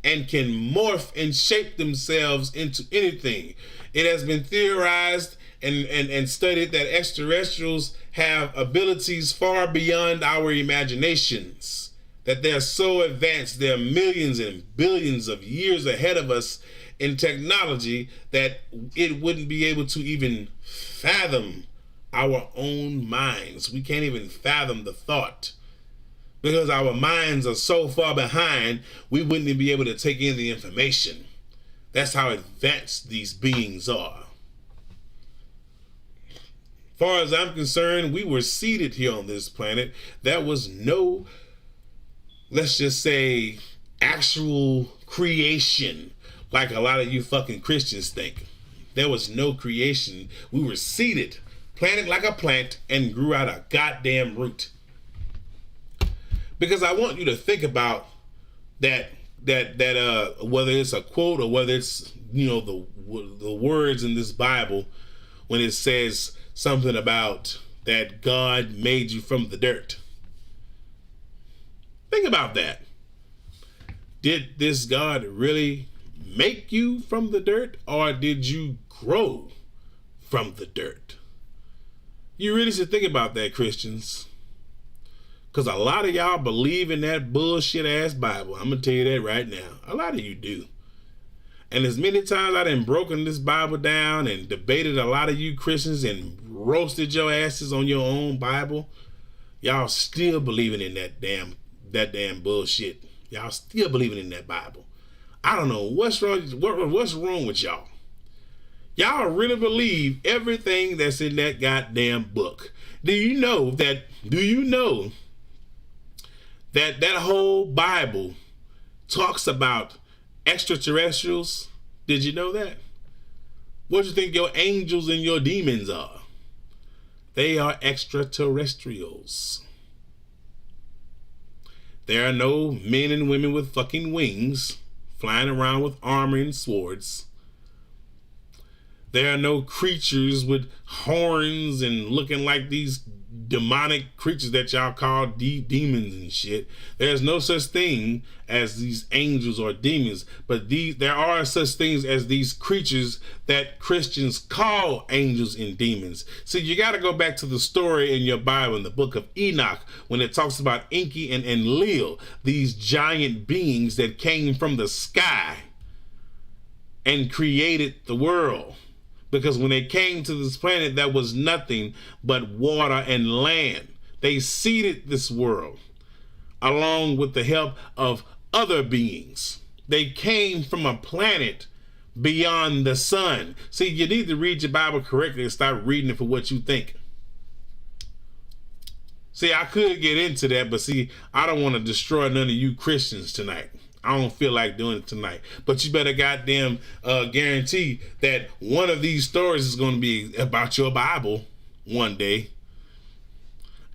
A: and can morph and shape themselves into anything. It has been theorized and studied that extraterrestrials have abilities far beyond our imaginations, that they're so advanced, they're millions and billions of years ahead of us in technology that it wouldn't be able to even fathom our own minds. We can't even fathom the thought because our minds are so far behind, we wouldn't be able to take in the information. That's how advanced these beings are. Far as I'm concerned, we were seated here on this planet. There was no, let's just say, actual creation like a lot of you fucking Christians think. There was no creation. We were seeded, planted like a plant, and grew out a goddamn root. Because I want you to think about that whether it's a quote or whether it's, you know, the words in this Bible when it says something about that God made you from the dirt. Think about that. Did this God really make you from the dirt, or did you grow from the dirt? You really should think about that, Christians. Because a lot of y'all believe in that bullshit ass Bible. I'm going to tell you that right now. A lot of you do. And as many times I done broken this Bible down and debated a lot of you Christians and roasted your asses on your own Bible, y'all still believing in that damn bullshit. Y'all still believing in that Bible. I don't know what's wrong with y'all. Y'all really believe everything that's in that goddamn book. Do you know that that whole Bible talks about extraterrestrials? Did you know that? What do you think your angels and your demons are? They are extraterrestrials. There are no men and women with fucking wings flying around with armor and swords. There are no creatures with horns and looking like these demonic creatures that y'all call demons and shit. There's no such thing as these angels or demons, but there are such things as these creatures that Christians call angels and demons. So you got to go back to the story in your Bible in the book of Enoch when it talks about Enki and Enlil, these giant beings that came from the sky and created the world. Because when they came to this planet, there was nothing but water and land. They seeded this world along with the help of other beings. They came from a planet beyond the sun. See, you need to read your Bible correctly and stop reading it for what you think. See, I could get into that, but see, I don't want to destroy none of you Christians tonight. I don't feel like doing it tonight. But you better goddamn guarantee that one of these stories is going to be about your Bible one day.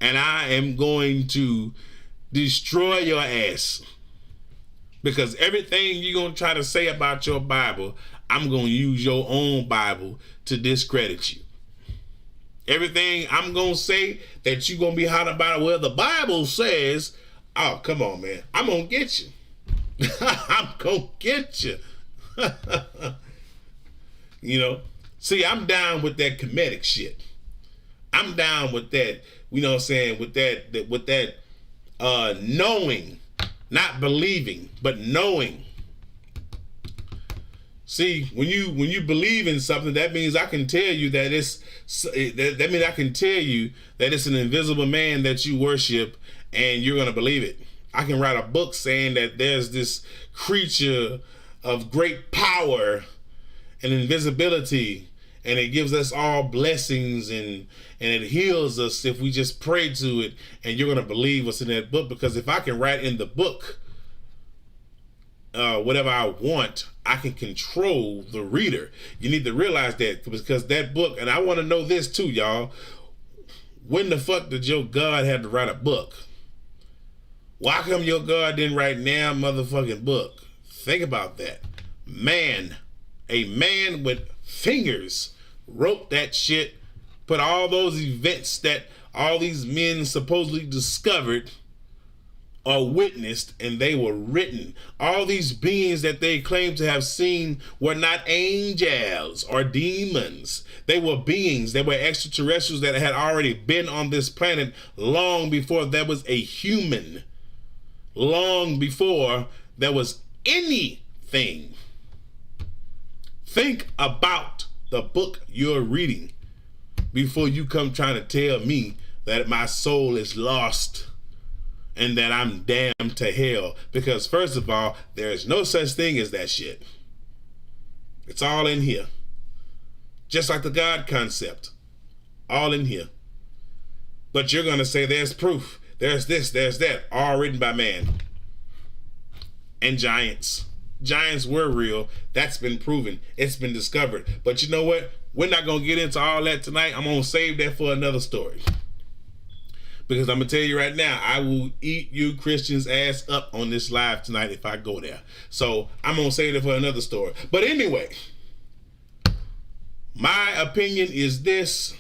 A: And I am going to destroy your ass. Because everything you're going to try to say about your Bible, I'm going to use your own Bible to discredit you. Everything I'm going to say that you're going to be hot about, well, the Bible says, oh, come on, man. I'm going to get you. I'm gonna get you. You know, see, I'm down with that comedic shit. I'm down with that, you know what I'm saying, with that knowing, not believing, but knowing. See, when you believe in something, that means I can tell you that that means I can tell you that it's an invisible man that you worship, and you're gonna believe it. I can write a book saying that there's this creature of great power and invisibility, and it gives us all blessings, and it heals us if we just pray to it, and you're going to believe what's in that book. Because if I can write in the book whatever I want, I can control the reader. You need to realize that, because that book, and I want to know this too, y'all, when the fuck did your God have to write a book? Why come your God didn't write now motherfucking book? Think about that. A man with fingers wrote that shit, put all those events that all these men supposedly discovered or witnessed, and they were written. All these beings that they claimed to have seen were not angels or demons. They were beings. They were extraterrestrials that had already been on this planet long before there was a human. Long before there was anything. Think about the book you're reading before you come trying to tell me that my soul is lost and that I'm damned to hell. Because first of all, there is no such thing as that shit. It's all in here. Just like the God concept. All in here. But you're going to say there's proof. There's this, there's that, all written by man and giants. giants were real. That's been proven. It's been discovered. But you know what? We're not going to get into all that tonight. I'm going to save that for another story. Because I'm going to tell you right now, I will eat you Christians' ass up on this live tonight if I go there. So I'm going to save it for another story. But anyway, my opinion is this.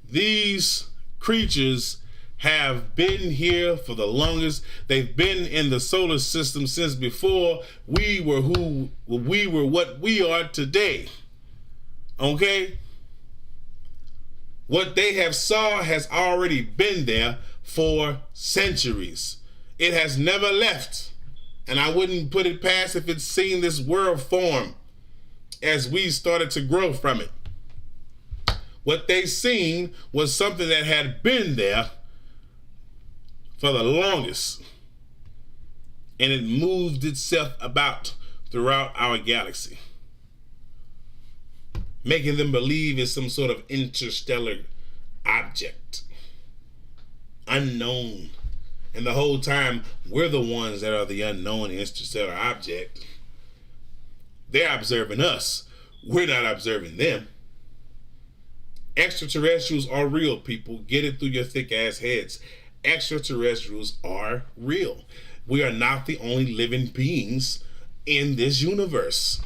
A: These creatures have been here for the longest. They've been in the solar system since before we were what we are today. Okay? What they have saw has already been there for centuries. It has never left. And I wouldn't put it past if it's seen this world form as we started to grow from it. What they seen was something that had been there for the longest. And it moved itself about throughout our galaxy, making them believe it's some sort of interstellar object, unknown. And the whole time, we're the ones that are the unknown interstellar object. They're observing us. We're not observing them. Extraterrestrials are real, people. Get it through your thick ass heads. Extraterrestrials are real. We are not the only living beings in this universe.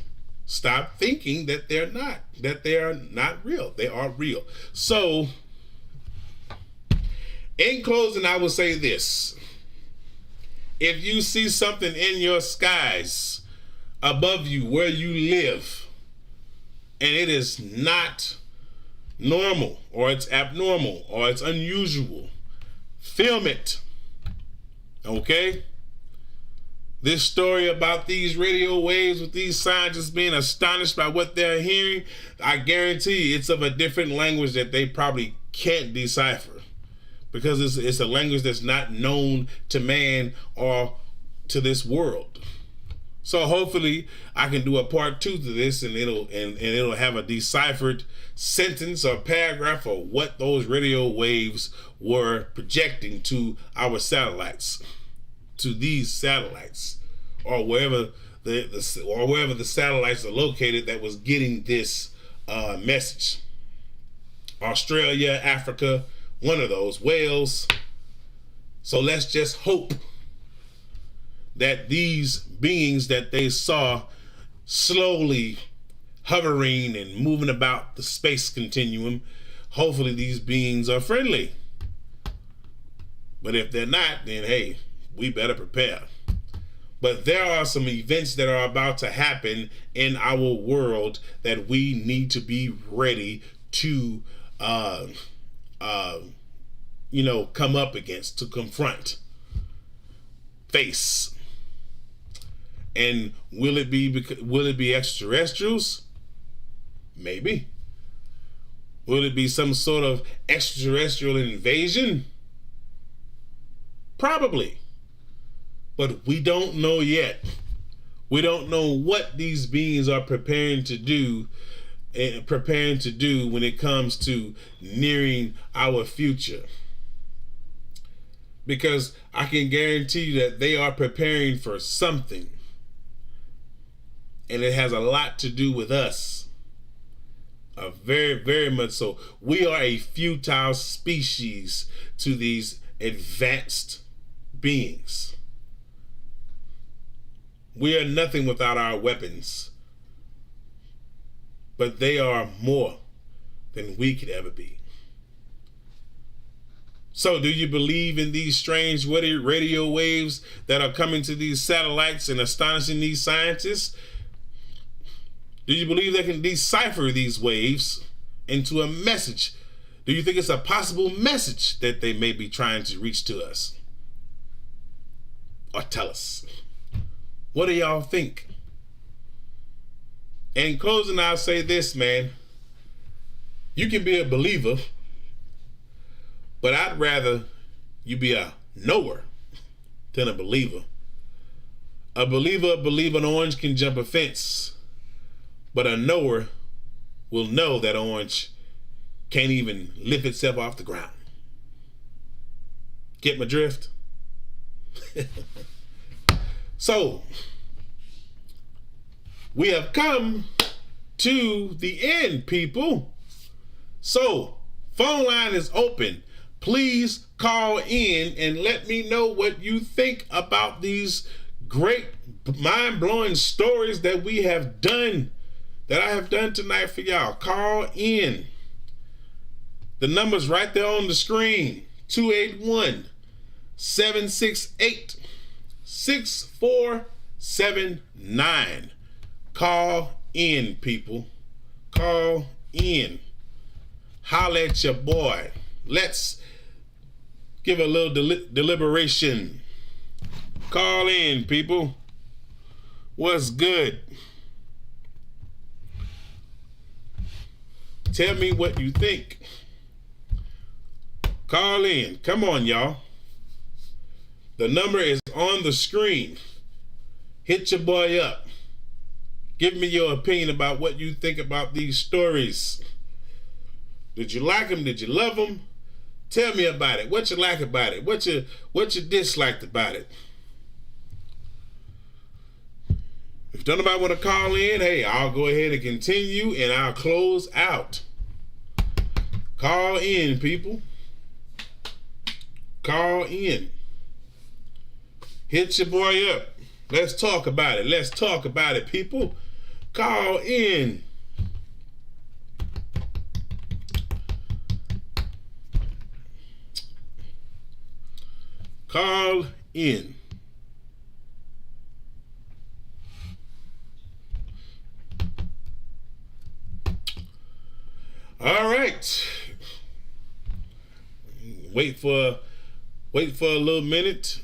A: Stop thinking that they are not real. They are real. So, in closing, I will say this. If you see something in your skies above you where you live, and it is not normal, or it's abnormal, or it's unusual, film it. Okay? This story about these radio waves with these scientists being astonished by what they're hearing, I guarantee you it's of a different language that they probably can't decipher, because it's a language that's not known to man or to this world. So hopefully I can do a part 2 to this, and it'll have a deciphered sentence or paragraph of what those radio waves were projecting to our satellites, to these satellites, or wherever the satellites are located that was getting this message. Australia, Africa, one of those, Wales. So let's just hope that these beings that they saw slowly hovering and moving about the space continuum, hopefully these beings are friendly. But if they're not, then hey, we better prepare. But there are some events that are about to happen in our world that we need to be ready to come up against, to confront, face. And will it be extraterrestrials? Maybe. Will it be some sort of extraterrestrial invasion? Probably. But we don't know yet. We don't know what these beings are preparing to do when it comes to nearing our future. Because I can guarantee you that they are preparing for something. And it has a lot to do with us. Very, very much so. We are a futile species to these advanced beings. We are nothing without our weapons. But they are more than we could ever be. So do you believe in these strange radio waves that are coming to these satellites and astonishing these scientists? Do you believe they can decipher these waves into a message? Do you think it's a possible message that they may be trying to reach to us? Or tell us? What do y'all think? In closing, I'll say this, man. You can be a believer, but I'd rather you be a knower than a believer. A believer believe an orange can jump a fence, but a knower will know that orange can't even lift itself off the ground. Get my drift? So, we have come to the end, people. So, phone line is open. Please call in and let me know what you think about these great, mind-blowing stories that we have done, that I have done tonight for y'all. Call in. The number's right there on the screen. 281-768-6479. Call in, people. Call in. Holla at your boy. Let's give a little deliberation. Call in, people. What's good? Tell me what you think. Call in. Come on, y'all. The number is on the screen. Hit your boy up. Give me your opinion about what you think about these stories. Did you like them? Did you love them? Tell me about it. What you like about it? What you disliked about it? If nobody want to call in, hey, I'll go ahead and continue and I'll close out. Call in, people. Call in. Hit your boy up. Let's talk about it. Let's talk about it, people. Call in. Call in. All right. Wait for a little minute,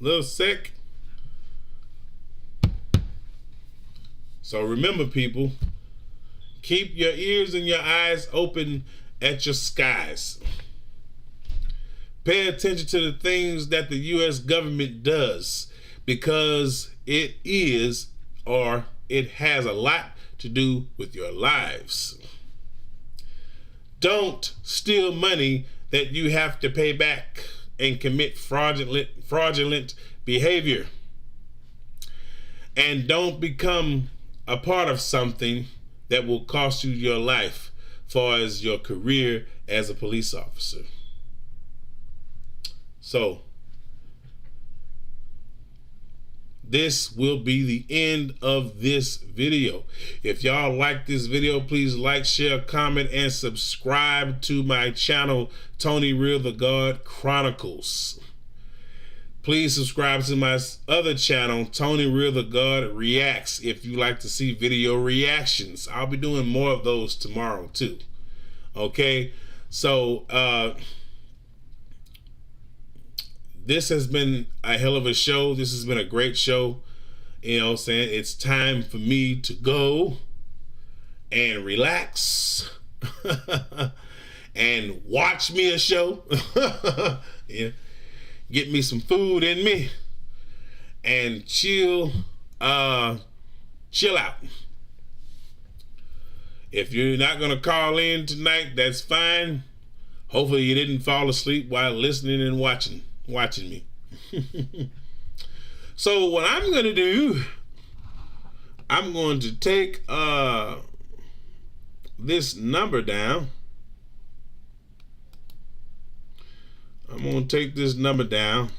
A: little sec. So remember, people, keep your ears and your eyes open at your skies. Pay attention to the things that the U.S. government does, because it is, or it has a lot to do with your lives. Don't steal money that you have to pay back and commit fraudulent behavior. And don't become a part of something that will cost you your life, far as your career as a police officer. So, this will be the end of this video. If y'all like this video, please like, share, comment, and subscribe to my channel, Tony Real the God Chronicles. Please subscribe to my other channel, Tony Real the God Reacts, if you like to see video reactions. I'll be doing more of those tomorrow too. Okay, so this has been a hell of a show. This has been a great show. You know what I'm saying? It's time for me to go and relax and watch me a show. Yeah. Get me some food in me and chill out. If you're not gonna call in tonight, that's fine. Hopefully you didn't fall asleep while listening and watching me. So what I'm gonna do, I'm going to take this number down. I'm gonna take this number down.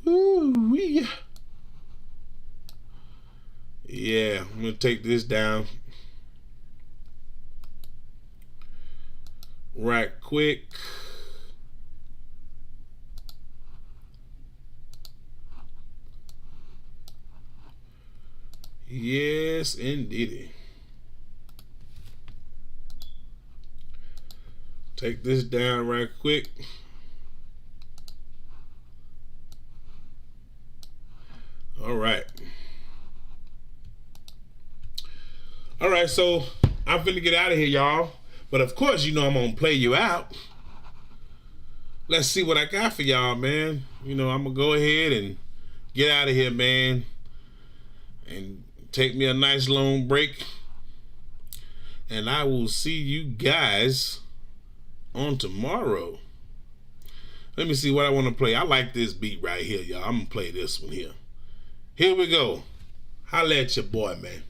A: Ooh-wee. Yeah, I'm gonna take this down right quick. Yes, indeed. Take this down right quick. All right. All right, so I'm finna get out of here, y'all. But of course, you know I'm gonna play you out. Let's see what I got for y'all, man. You know, I'm gonna go ahead and get out of here, man. And take me a nice long break. And I will see you guys on tomorrow. Let me see what I want to play. I like this beat right here, y'all. I'm gonna play this one here. Here we go. Holla at your boy, man.